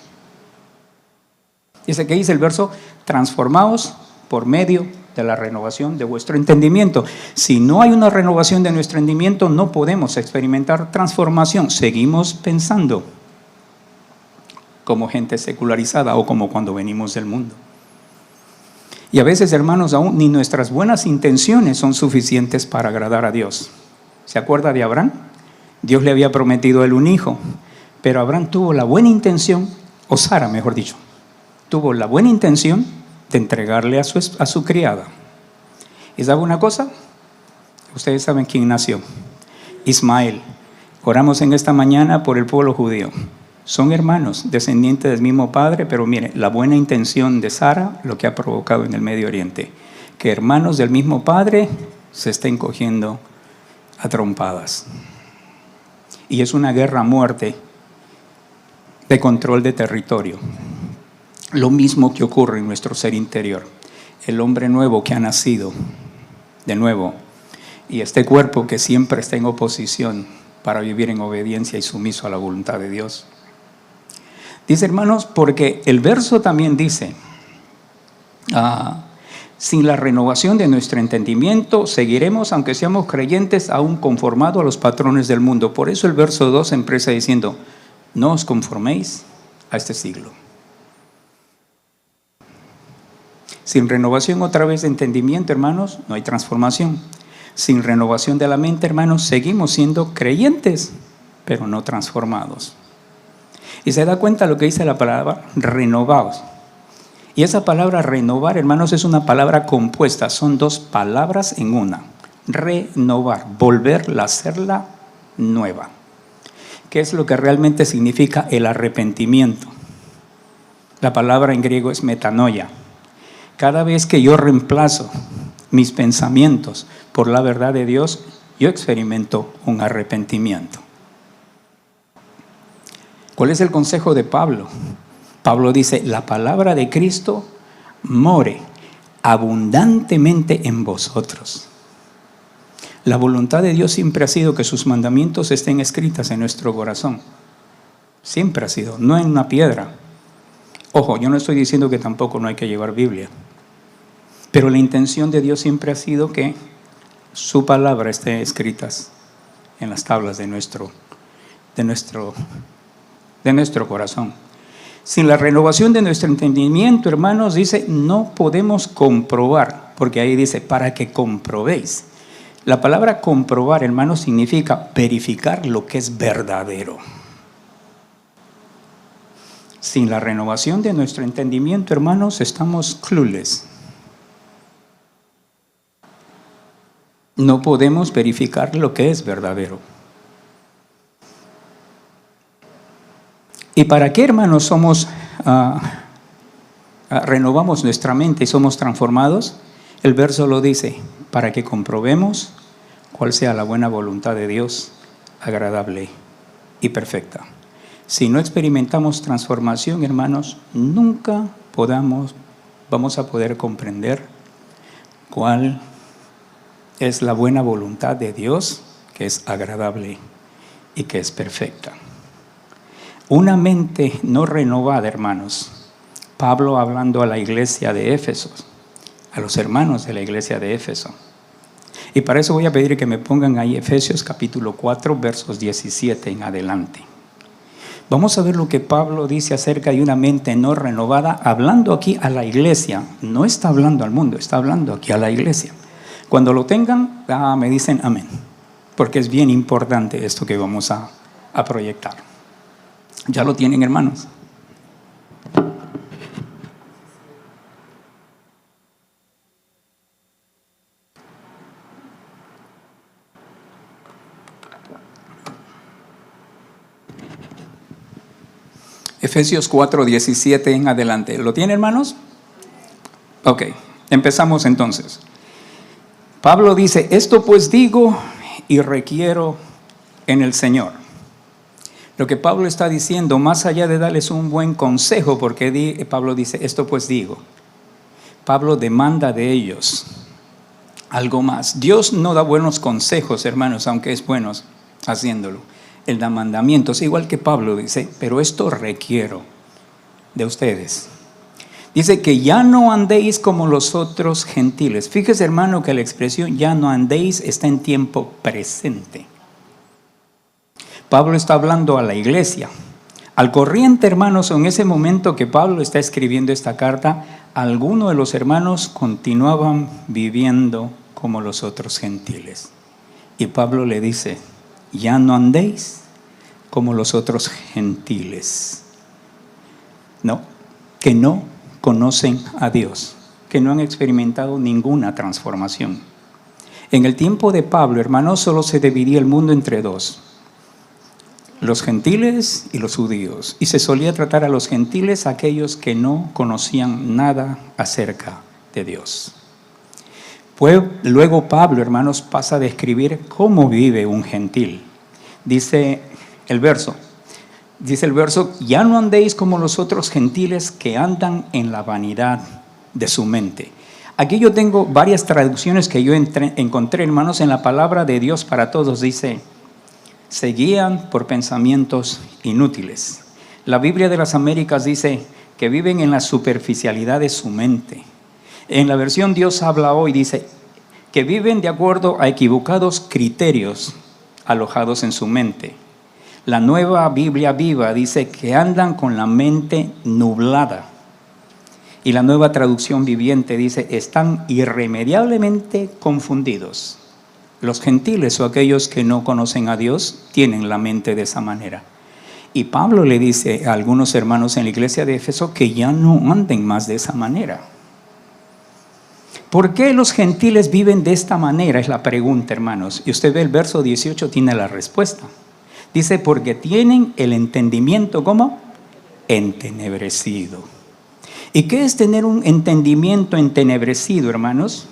Dice que dice el verso, transformaos por medio de la renovación de vuestro entendimiento. Si no hay una renovación de nuestro entendimiento, no podemos experimentar transformación. Seguimos pensando como gente secularizada o como cuando venimos del mundo. Y a veces, hermanos, aún ni nuestras buenas intenciones son suficientes para agradar a Dios. ¿Se acuerda de Abraham? Dios le había prometido a él un hijo, pero Abraham tuvo la buena intención, o Sara, mejor dicho, tuvo la buena intención de entregarle a su criada. ¿Y sabe una cosa? Ustedes saben quién nació. Ismael. Oramos en esta mañana por el pueblo judío. Son hermanos, descendientes del mismo padre, pero mire, la buena intención de Sara, lo que ha provocado en el Medio Oriente, que hermanos del mismo padre se estén cogiendo a trompadas. Y es una guerra a muerte de control de territorio. Lo mismo que ocurre en nuestro ser interior. El hombre nuevo que ha nacido de nuevo y este cuerpo que siempre está en oposición para vivir en obediencia y sumiso a la voluntad de Dios. Dice, hermanos, porque el verso también dice, sin la renovación de nuestro entendimiento, seguiremos, aunque seamos creyentes, aún conformados a los patrones del mundo. Por eso el verso 2 empieza diciendo, no os conforméis a este siglo. Sin renovación otra vez de entendimiento, hermanos, no hay transformación. Sin renovación de la mente, hermanos, seguimos siendo creyentes, pero no transformados. Y se da cuenta lo que dice la palabra renovados. Y esa palabra renovar, hermanos, es una palabra compuesta. Son dos palabras en una. Renovar, volverla a hacerla nueva. ¿Qué es lo que realmente significa el arrepentimiento? La palabra en griego es metanoia. Cada vez que yo reemplazo mis pensamientos por la verdad de Dios, yo experimento un arrepentimiento. ¿Cuál es el consejo de Pablo? Pablo dice, la palabra de Cristo more abundantemente en vosotros. La voluntad de Dios siempre ha sido que sus mandamientos estén escritas en nuestro corazón. Siempre ha sido, no en una piedra. Ojo, yo no estoy diciendo que tampoco no hay que llevar Biblia. Pero la intención de Dios siempre ha sido que su palabra esté escritas en las tablas de nuestro corazón. Sin la renovación de nuestro entendimiento, hermanos, dice, no podemos comprobar, porque ahí dice, para que comprobéis. La palabra comprobar, hermanos, significa verificar lo que es verdadero. Sin la renovación de nuestro entendimiento, hermanos, estamos clueless. No podemos verificar lo que es verdadero. ¿Y para qué, hermanos, renovamos nuestra mente y somos transformados? El verso lo dice, para que comprobemos cuál sea la buena voluntad de Dios, agradable y perfecta. Si no experimentamos transformación, hermanos, nunca vamos a poder comprender cuál es la buena voluntad de Dios, que es agradable y que es perfecta. Una mente no renovada, hermanos. Pablo hablando a la iglesia de Éfeso, a los hermanos de la iglesia de Éfeso. Y para eso voy a pedir que me pongan ahí Efesios capítulo 4, versos 17 en adelante. Vamos a ver lo que Pablo dice acerca de una mente no renovada, hablando aquí a la iglesia. No está hablando al mundo, está hablando aquí a la iglesia. Cuando lo tengan, me dicen amén, porque es bien importante esto que vamos a proyectar. ¿Ya lo tienen, hermanos? Efesios 4, 17 en adelante. ¿Lo tienen, hermanos? Ok, empezamos entonces. Pablo dice, esto pues digo y requiero en el Señor. Lo que Pablo está diciendo, más allá de darles un buen consejo, porque Pablo dice, esto pues digo. Pablo demanda de ellos algo más. Dios no da buenos consejos, hermanos, aunque es bueno haciéndolo. Él da mandamientos, igual que Pablo dice, pero esto requiero de ustedes. Dice que ya no andéis como los otros gentiles. Fíjese, hermano, que la expresión ya no andéis está en tiempo presente. Pablo está hablando a la iglesia. Al corriente, hermanos, en ese momento que Pablo está escribiendo esta carta, algunos de los hermanos continuaban viviendo como los otros gentiles. Y Pablo le dice, ya no andéis como los otros gentiles. No, que no conocen a Dios, que no han experimentado ninguna transformación. En el tiempo de Pablo, hermanos, solo se dividía el mundo entre dos, los gentiles y los judíos. Y se solía tratar a los gentiles, aquellos que no conocían nada acerca de Dios. Pues luego Pablo, hermanos, pasa a describir cómo vive un gentil. Dice el verso, ya no andéis como los otros gentiles que andan en la vanidad de su mente. Aquí yo tengo varias traducciones que yo encontré, hermanos, en la palabra de Dios para todos. Dice, se guían por pensamientos inútiles. La Biblia de las Américas dice que viven en la superficialidad de su mente. En la versión Dios habla hoy, dice que viven de acuerdo a equivocados criterios alojados en su mente. La Nueva Biblia Viva dice que andan con la mente nublada. Y la Nueva Traducción Viviente dice, están irremediablemente confundidos. Los gentiles o aquellos que no conocen a Dios tienen la mente de esa manera. Y Pablo le dice a algunos hermanos en la iglesia de Éfeso que ya no anden más de esa manera. ¿Por qué los gentiles viven de esta manera? Es la pregunta, hermanos. Y usted ve el verso 18, tiene la respuesta. Dice, porque tienen el entendimiento, ¿cómo? Entenebrecido. ¿Y qué es tener un entendimiento entenebrecido, hermanos?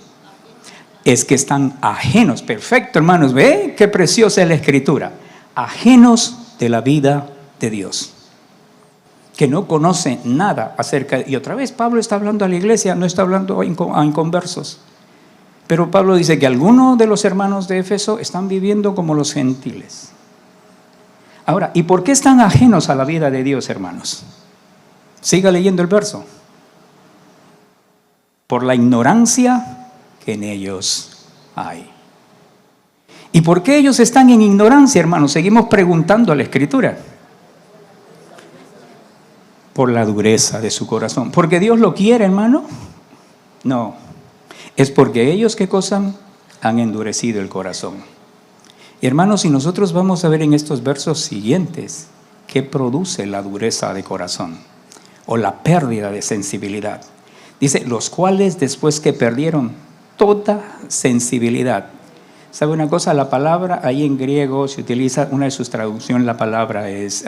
Es que están ajenos. Perfecto, hermanos. ¿Ve qué preciosa es la Escritura? Ajenos de la vida de Dios. Que no conocen nada acerca. Y otra vez, Pablo está hablando a la iglesia, no está hablando a inconversos. Pero Pablo dice que algunos de los hermanos de Éfeso están viviendo como los gentiles. Ahora, ¿y por qué están ajenos a la vida de Dios, hermanos? Siga leyendo el verso. Por la ignorancia que en ellos hay. ¿Y por qué ellos están en ignorancia, hermanos? Seguimos preguntando a la Escritura. Por la dureza de su corazón. ¿Porque Dios lo quiere, hermano? No. Es porque ellos, ¿qué cosa? Han endurecido el corazón. Y hermanos, si nosotros vamos a ver en estos versos siguientes, ¿qué produce la dureza de corazón? O la pérdida de sensibilidad. Dice, los cuales después que perdieron toda sensibilidad. ¿Sabe una cosa? La palabra ahí en griego se utiliza, una de sus traducciones, la palabra es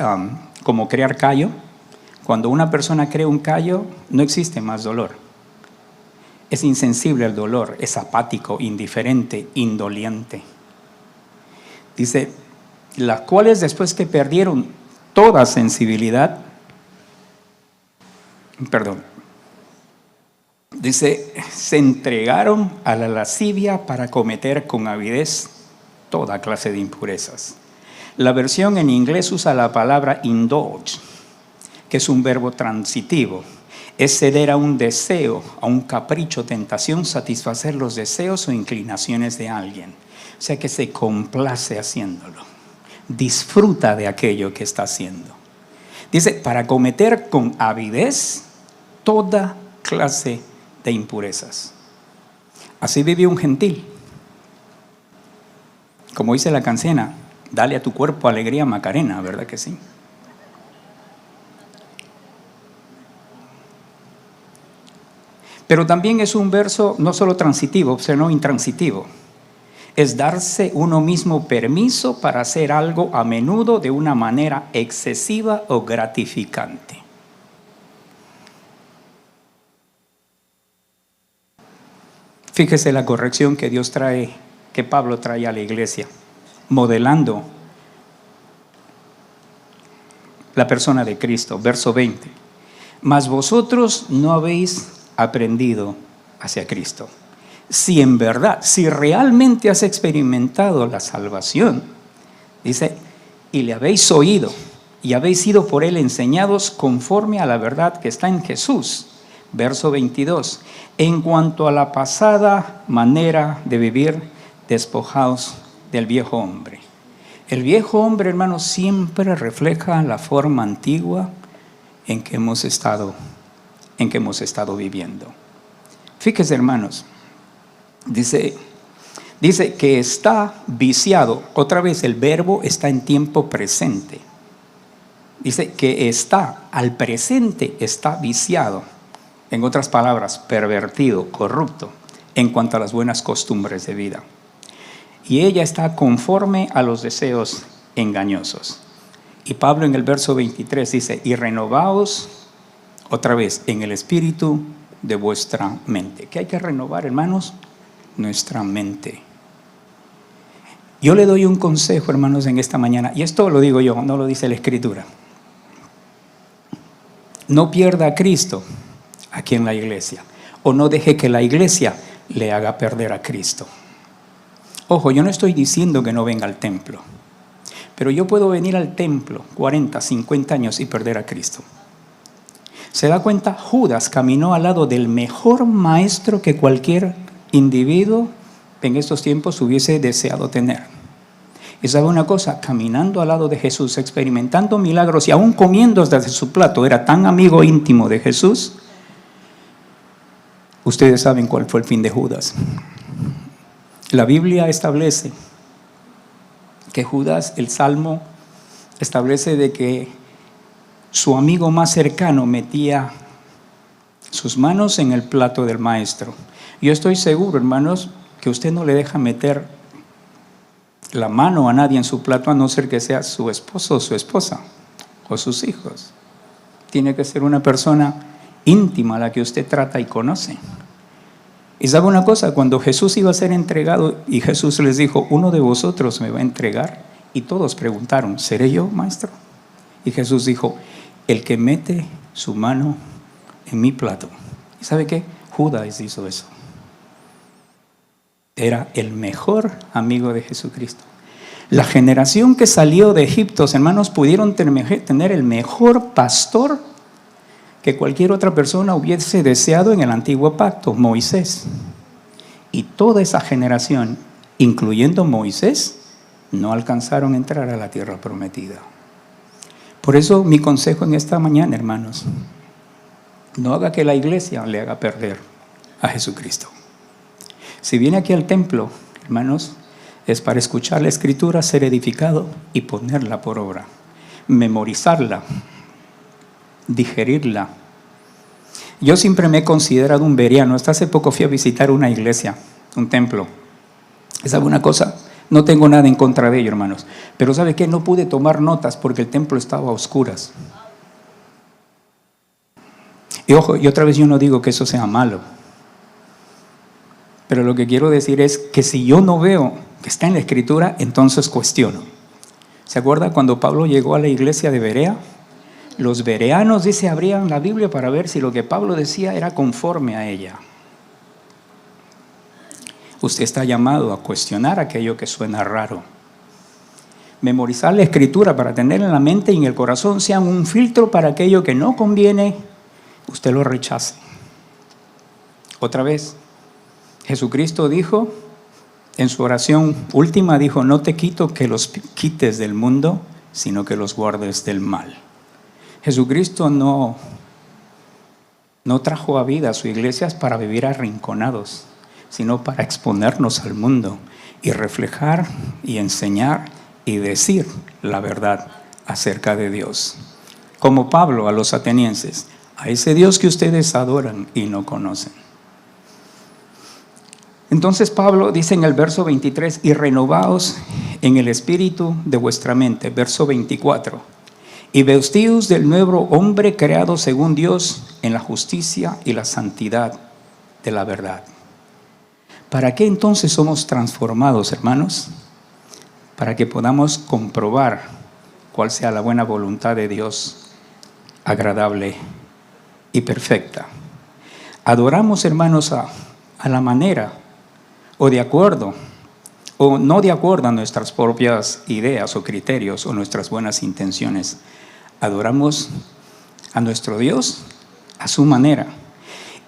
como crear callo. Cuando una persona crea un callo, no existe más dolor. Es insensible al dolor, es apático, indiferente, indoliente. Dice, las cuales después que perdieron toda sensibilidad, dice, se entregaron a la lascivia para cometer con avidez toda clase de impurezas. La versión en inglés usa la palabra indulge, que es un verbo transitivo. Es ceder a un deseo, a un capricho, tentación, satisfacer los deseos o inclinaciones de alguien. O sea que se complace haciéndolo. Disfruta de aquello que está haciendo. Dice, para cometer con avidez toda clase de impurezas. Así vive un gentil. Como dice la canción, dale a tu cuerpo alegría Macarena, ¿verdad que sí? Pero también es un verso no solo transitivo, sino intransitivo. Es darse uno mismo permiso para hacer algo a menudo de una manera excesiva o gratificante. Fíjese la corrección que Dios trae, que Pablo trae a la iglesia, modelando la persona de Cristo. Verso 20. Mas vosotros no habéis aprendido hacia Cristo. Si en verdad, si realmente has experimentado la salvación, dice, y le habéis oído y habéis sido por él enseñados conforme a la verdad que está en Jesús. Verso 22. En cuanto a la pasada manera de vivir, despojaos del viejo hombre. El viejo hombre, hermanos, siempre refleja la forma antigua en que hemos estado viviendo. Fíjese, hermanos, dice que está viciado. Otra vez el verbo está en tiempo presente. Dice que está, al presente está viciado. En otras palabras, pervertido, corrupto, en cuanto a las buenas costumbres de vida. Y ella está conforme a los deseos engañosos. Y Pablo en el verso 23 dice, y renovaos otra vez en el espíritu de vuestra mente. ¿Qué hay que renovar, hermanos? Nuestra mente. Yo le doy un consejo, hermanos, en esta mañana, y esto lo digo yo, no lo dice la Escritura. No pierda a Cristo aquí en la iglesia, o no deje que la iglesia le haga perder a Cristo. Ojo, yo no estoy diciendo que no venga al templo, pero yo puedo venir al templo 40, 50 años y perder a Cristo. ¿Se da cuenta? Judas caminó al lado del mejor maestro que cualquier individuo en estos tiempos hubiese deseado tener. Y sabe una cosa, caminando al lado de Jesús, experimentando milagros y aún comiendo desde su plato, era tan amigo íntimo de Jesús, Ustedes saben cuál fue el fin de Judas. La Biblia establece que Judas, el Salmo, establece de que su amigo más cercano metía sus manos en el plato del maestro. Yo estoy seguro, hermanos, que usted no le deja meter la mano a nadie en su plato a no ser que sea su esposo o su esposa o sus hijos. Tiene que ser una persona íntima a la que usted trata y conoce. Y sabe una cosa, cuando Jesús iba a ser entregado y Jesús les dijo, uno de vosotros me va a entregar, y todos preguntaron, ¿seré yo, maestro? Y Jesús dijo, el que mete su mano en mi plato. ¿Y sabe qué? Judas hizo eso. Era el mejor amigo de Jesucristo. La generación que salió de Egipto, hermanos, pudieron tener el mejor pastor que cualquier otra persona hubiese deseado en el antiguo pacto, Moisés. Y toda esa generación, incluyendo Moisés, no alcanzaron a entrar a la tierra prometida. Por eso mi consejo en esta mañana, hermanos, no haga que la iglesia le haga perder a Jesucristo. Si viene aquí al templo, hermanos, es para escuchar la Escritura, ser edificado y ponerla por obra, memorizarla, digerirla. Yo siempre me he considerado un bereano. Hasta hace poco fui a visitar una iglesia, un templo. ¿Sabe una cosa? No tengo nada en contra de ello, hermanos. Pero ¿sabe qué? No pude tomar notas porque el templo estaba a oscuras. Y ojo, y otra vez yo no digo que eso sea malo. Pero lo que quiero decir es que si yo no veo que está en la Escritura, entonces cuestiono. ¿Se acuerda cuando Pablo llegó a la iglesia de Berea? Los bereanos, dice, abrían la Biblia para ver si lo que Pablo decía era conforme a ella. Usted está llamado a cuestionar aquello que suena raro. Memorizar la Escritura para tenerla en la mente y en el corazón sean un filtro para aquello que no conviene, usted lo rechace. Otra vez, Jesucristo dijo, en su oración última dijo, no te quito que los quites del mundo, sino que los guardes del mal. Jesucristo no trajo a vida a su iglesia para vivir arrinconados, sino para exponernos al mundo y reflejar y enseñar y decir la verdad acerca de Dios. Como Pablo a los atenienses, a ese Dios que ustedes adoran y no conocen. Entonces Pablo dice en el verso 23, y renovaos en el espíritu de vuestra mente. Verso 24, y vestíos del nuevo hombre creado según Dios en la justicia y la santidad de la verdad. ¿Para qué entonces somos transformados, hermanos? Para que podamos comprobar cuál sea la buena voluntad de Dios, agradable y perfecta. Adoramos, hermanos, a la manera o de acuerdo o no de acuerdo a nuestras propias ideas o criterios o nuestras buenas intenciones. Adoramos a nuestro Dios a su manera.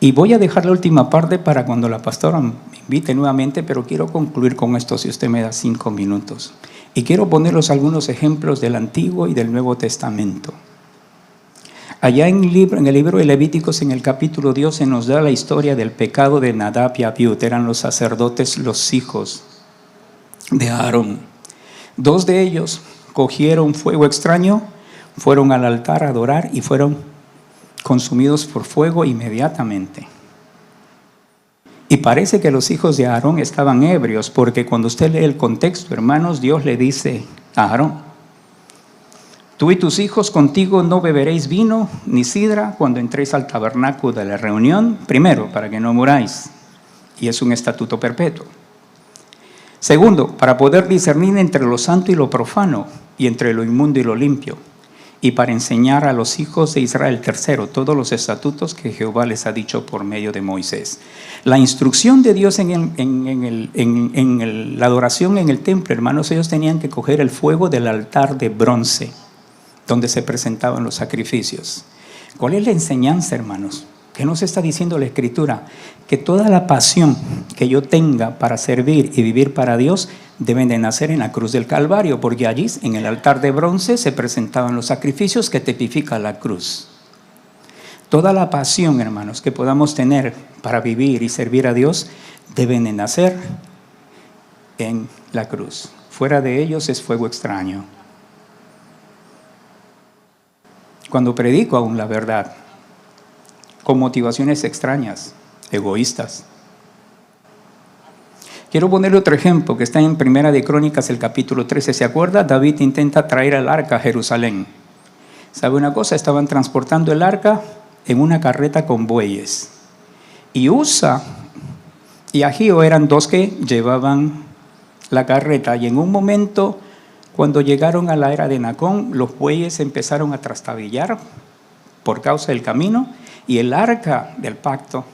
Y voy a dejar la última parte para cuando la pastora me invite nuevamente, pero quiero concluir con esto si usted me da 5 minutos. Y quiero ponerlos algunos ejemplos del Antiguo y del Nuevo Testamento. Allá en el libro de Levíticos, en el capítulo 10, se nos da la historia del pecado de Nadab y Abiú. Eran los sacerdotes, los hijos de Aarón. 2 de ellos cogieron fuego extraño, fueron al altar a adorar y fueron consumidos por fuego inmediatamente. Y parece que los hijos de Aarón estaban ebrios, porque cuando usted lee el contexto, hermanos, Dios le dice a Aarón: tú y tus hijos contigo no beberéis vino ni sidra cuando entréis al tabernáculo de la reunión, primero, para que no muráis, y es un estatuto perpetuo. Segundo, para poder discernir entre lo santo y lo profano, y entre lo inmundo y lo limpio, y para enseñar a los hijos de Israel. Tercero, todos los estatutos que Jehová les ha dicho por medio de Moisés. La instrucción de Dios en la adoración en el templo, hermanos, ellos tenían que coger el fuego del altar de bronce, donde se presentaban los sacrificios. ¿Cuál es la enseñanza, hermanos? ¿Qué nos está diciendo la Escritura? Que toda la pasión que yo tenga para servir y vivir para Dios deben de nacer en la cruz del Calvario, porque allí en el altar de bronce se presentaban los sacrificios que tipifican la cruz. Toda la pasión, hermanos, que podamos tener para vivir y servir a Dios deben de nacer en la cruz. Fuera de ellos es fuego extraño. Cuando predico aún la verdad, con motivaciones extrañas, egoístas. Quiero ponerle otro ejemplo que está en Primera de Crónicas, el capítulo 13. ¿Se acuerda? David intenta traer el arca a Jerusalén. ¿Sabe una cosa? Estaban transportando el arca en una carreta con bueyes. Y Usa y Agío eran dos que llevaban la carreta. Y en un momento, cuando llegaron a la era de Nacón, los bueyes empezaron a trastabillar por causa del camino. Y el arca del pacto,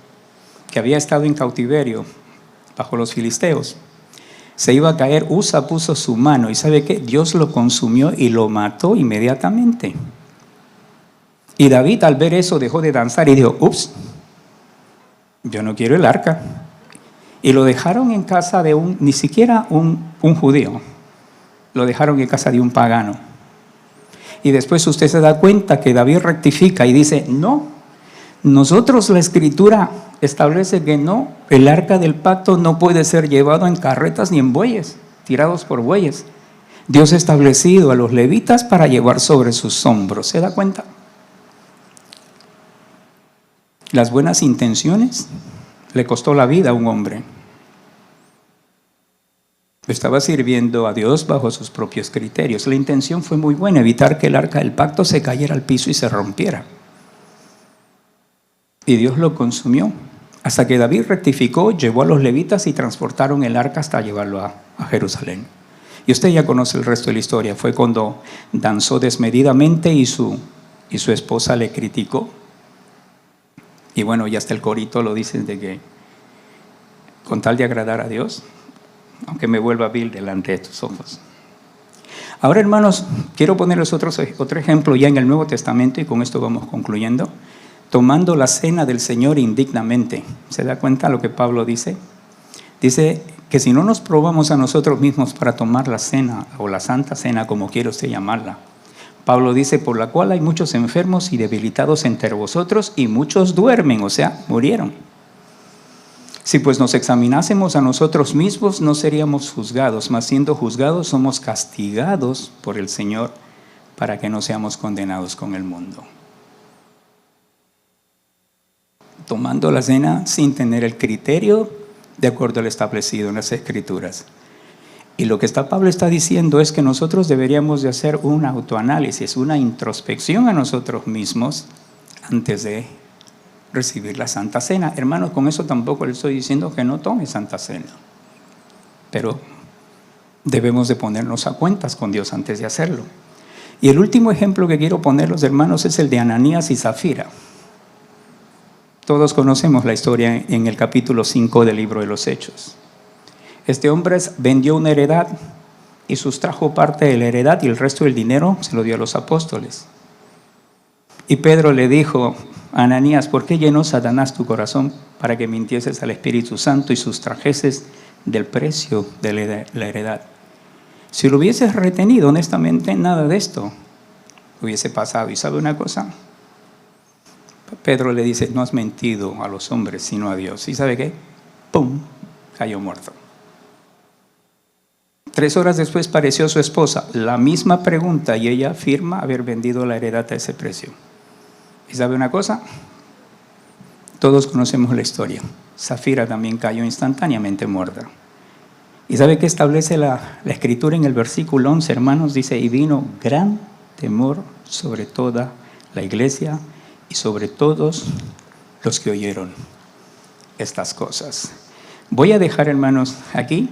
que había estado en cautiverio bajo los filisteos, se iba a caer. Usa puso su mano y ¿sabe qué? Dios lo consumió y lo mató inmediatamente. Y David, al ver eso, dejó de danzar y dijo: ups, yo no quiero el arca. Y lo dejaron en casa de ni siquiera un judío, lo dejaron en casa de un pagano. Y después usted se da cuenta que David rectifica y dice: no, nosotros, la Escritura establece que no, el arca del pacto no puede ser llevado en carretas ni en bueyes, tirados por bueyes. Dios ha establecido a los levitas para llevar sobre sus hombros. ¿Se da cuenta? Las buenas intenciones le costó la vida a un hombre. Estaba sirviendo a Dios bajo sus propios criterios. La intención fue muy buena: evitar que el arca del pacto se cayera al piso y se rompiera. Y Dios lo consumió. Hasta que David rectificó, llevó a los levitas y transportaron el arca hasta llevarlo a Jerusalén. Y usted ya conoce el resto de la historia. Fue cuando danzó desmedidamente y su esposa le criticó. Y bueno, ya hasta el corito lo dicen de que con tal de agradar a Dios, aunque me vuelva vil delante de tus ojos. Ahora, hermanos, quiero ponerles otro ejemplo ya en el Nuevo Testamento y con esto vamos concluyendo. Tomando la cena del Señor indignamente. ¿Se da cuenta lo que Pablo dice? Dice que si no nos probamos a nosotros mismos para tomar la cena o la santa cena, como quiere usted llamarla, Pablo dice: por la cual hay muchos enfermos y debilitados entre vosotros y muchos duermen, o sea, murieron. Si pues nos examinásemos a nosotros mismos, no seríamos juzgados, mas siendo juzgados somos castigados por el Señor para que no seamos condenados con el mundo. Tomando la cena sin tener el criterio de acuerdo al establecido en las Escrituras. Y lo que Pablo está diciendo es que nosotros deberíamos de hacer un autoanálisis, una introspección a nosotros mismos antes de recibir la Santa Cena. Hermanos, con eso tampoco le estoy diciendo que no tome Santa Cena, pero debemos de ponernos a cuentas con Dios antes de hacerlo. Y el último ejemplo que quiero ponerlos, hermanos, es el de Ananías y Zafira. Todos conocemos la historia en el capítulo 5 del libro de los Hechos. Este hombre vendió una heredad y sustrajo parte de la heredad y el resto del dinero se lo dio a los apóstoles. Y Pedro le dijo a Ananías: ¿por qué llenó Satanás tu corazón para que mintieses al Espíritu Santo y sustrajeses del precio de la heredad? Si lo hubieses retenido, honestamente, nada de esto hubiese pasado. ¿Y sabe una cosa? Pedro le dice: no has mentido a los hombres, sino a Dios. ¿Y sabe qué? ¡Pum! Cayó muerto. 3 horas después pareció su esposa, la misma pregunta, y ella afirma haber vendido la heredad a ese precio. ¿Y sabe una cosa? Todos conocemos la historia. Zafira también cayó instantáneamente muerta. ¿Y sabe qué establece la Escritura en el versículo 11, hermanos? Dice: y vino gran temor sobre toda la iglesia y sobre todos los que oyeron estas cosas. Voy a dejar, hermanos, aquí,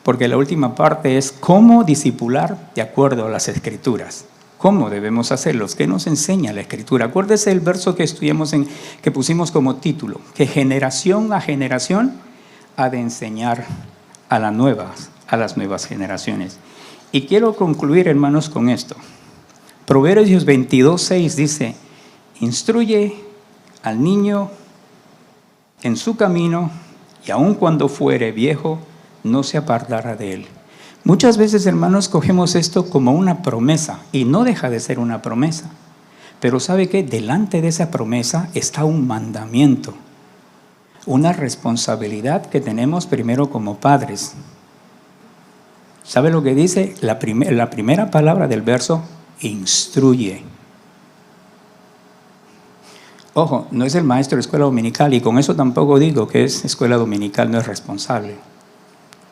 porque la última parte es cómo discipular de acuerdo a las Escrituras. ¿Cómo debemos hacerlo? ¿Qué nos enseña la Escritura? Acuérdese el verso que estudiamos, que pusimos como título, que generación a generación ha de enseñar a las nuevas generaciones. Y quiero concluir, hermanos, con esto. Proverbios 22:6 dice: instruye al niño en su camino, y aun cuando fuere viejo, no se apartará de él. Muchas veces, hermanos, cogemos esto como una promesa, y no deja de ser una promesa. Pero ¿sabe qué? Delante de esa promesa está un mandamiento, una responsabilidad que tenemos primero como padres. ¿Sabe lo que dice? La primera palabra del verso, instruye. Ojo, no es el maestro de escuela dominical, y con eso tampoco digo que es escuela dominical, no es responsable.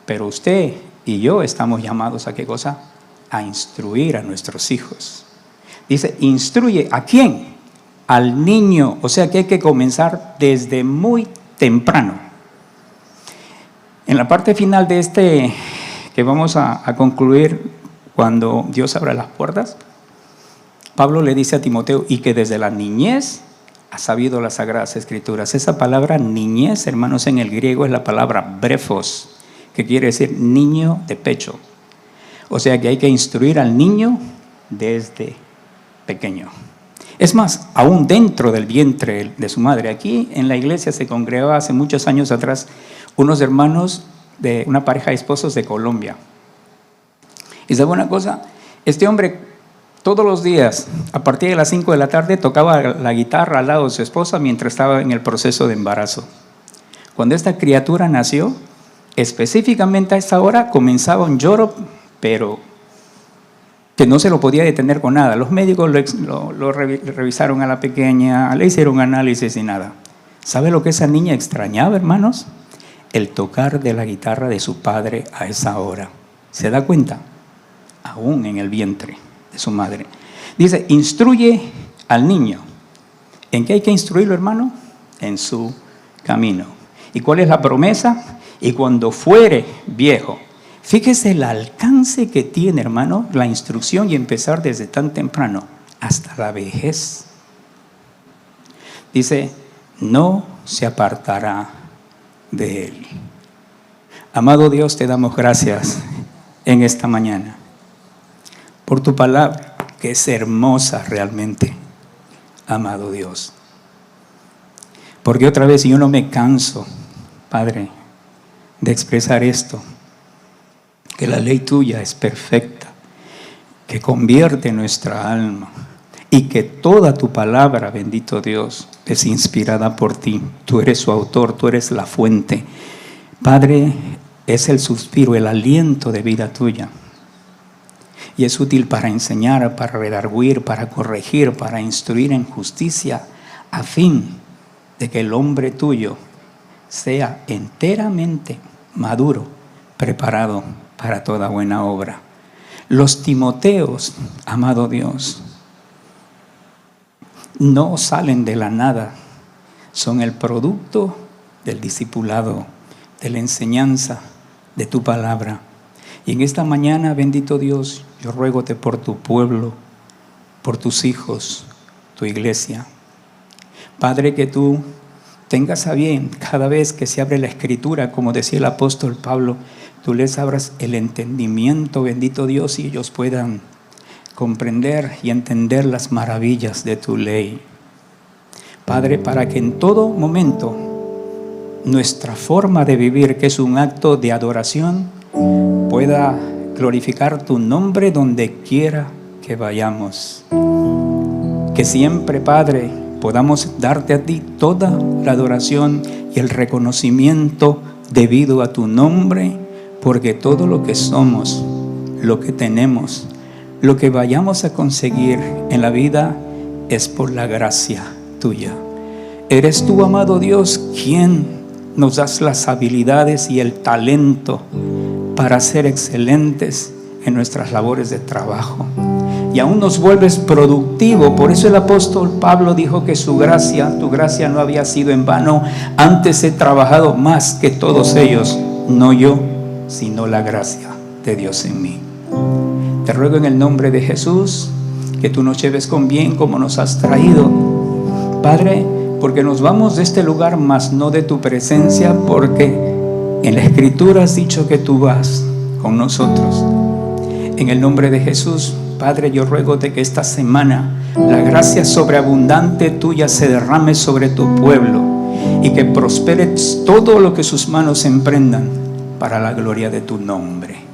Pero usted y yo estamos llamados a ¿qué cosa? A instruir a nuestros hijos. Dice, instruye, ¿a quién? Al niño. O sea que hay que comenzar desde muy temprano. En la parte final de este, que vamos a concluir cuando Dios abra las puertas, Pablo le dice a Timoteo, y que desde la niñez ha sabido las Sagradas Escrituras. Esa palabra niñez, hermanos, en el griego es la palabra brefos, que quiere decir niño de pecho. O sea que hay que instruir al niño desde pequeño. Es más, aún dentro del vientre de su madre. Aquí en la iglesia se congregaba hace muchos años atrás unos hermanos de una pareja de esposos de Colombia. Y sabe una cosa, este hombre todos los días, a partir de las 5 de la tarde, tocaba la guitarra al lado de su esposa mientras estaba en el proceso de embarazo. Cuando esta criatura nació, específicamente a esa hora comenzaba un lloro, pero que no se lo podía detener con nada. Los médicos lo revisaron a la pequeña, le hicieron análisis y nada. ¿Sabe lo que esa niña extrañaba, hermanos? El tocar de la guitarra de su padre a esa hora. ¿Se da cuenta? Aún en el vientre de su madre. Dice, instruye al niño. ¿En qué hay que instruirlo, hermano? En su camino. ¿Y cuál es la promesa? Y cuando fuere viejo. Fíjese el alcance que tiene, hermano, la instrucción y empezar desde tan temprano hasta la vejez. Dice, no se apartará de él. Amado Dios, te damos gracias en esta mañana por tu palabra, que es hermosa realmente, amado Dios. Porque otra vez yo no me canso, Padre, de expresar esto, que la ley tuya es perfecta, que convierte nuestra alma y que toda tu palabra, bendito Dios, es inspirada por ti. Tú eres su autor, tú eres la fuente. Padre, es el suspiro, el aliento de vida tuya. Y es útil para enseñar, para redarguir, para corregir, para instruir en justicia, a fin de que el hombre tuyo sea enteramente maduro, preparado para toda buena obra. Los Timoteos, amado Dios, no salen de la nada, son el producto del discipulado, de la enseñanza de tu palabra. Y en esta mañana, bendito Dios, yo ruégote por tu pueblo, por tus hijos, tu iglesia. Padre, que tú tengas a bien cada vez que se abre la Escritura, como decía el apóstol Pablo, tú les abras el entendimiento, bendito Dios, y ellos puedan comprender y entender las maravillas de tu ley. Padre, para que en todo momento nuestra forma de vivir, que es un acto de adoración, pueda glorificar tu nombre donde quiera que vayamos. Que siempre, Padre, podamos darte a ti toda la adoración y el reconocimiento debido a tu nombre, porque todo lo que somos, lo que tenemos, lo que vayamos a conseguir en la vida es por la gracia tuya. Eres tú, amado Dios, quien nos das las habilidades y el talento para ser excelentes en nuestras labores de trabajo. Y aún nos vuelves productivo. Por eso el apóstol Pablo dijo que su gracia, tu gracia no había sido en vano. Antes he trabajado más que todos ellos, no yo, sino la gracia de Dios en mí. Te ruego en el nombre de Jesús que tú nos lleves con bien como nos has traído, Padre, porque nos vamos de este lugar, mas no de tu presencia, porque en la Escritura has dicho que tú vas con nosotros. En el nombre de Jesús, Padre, yo ruego de que esta semana la gracia sobreabundante tuya se derrame sobre tu pueblo y que prospere todo lo que sus manos emprendan para la gloria de tu nombre.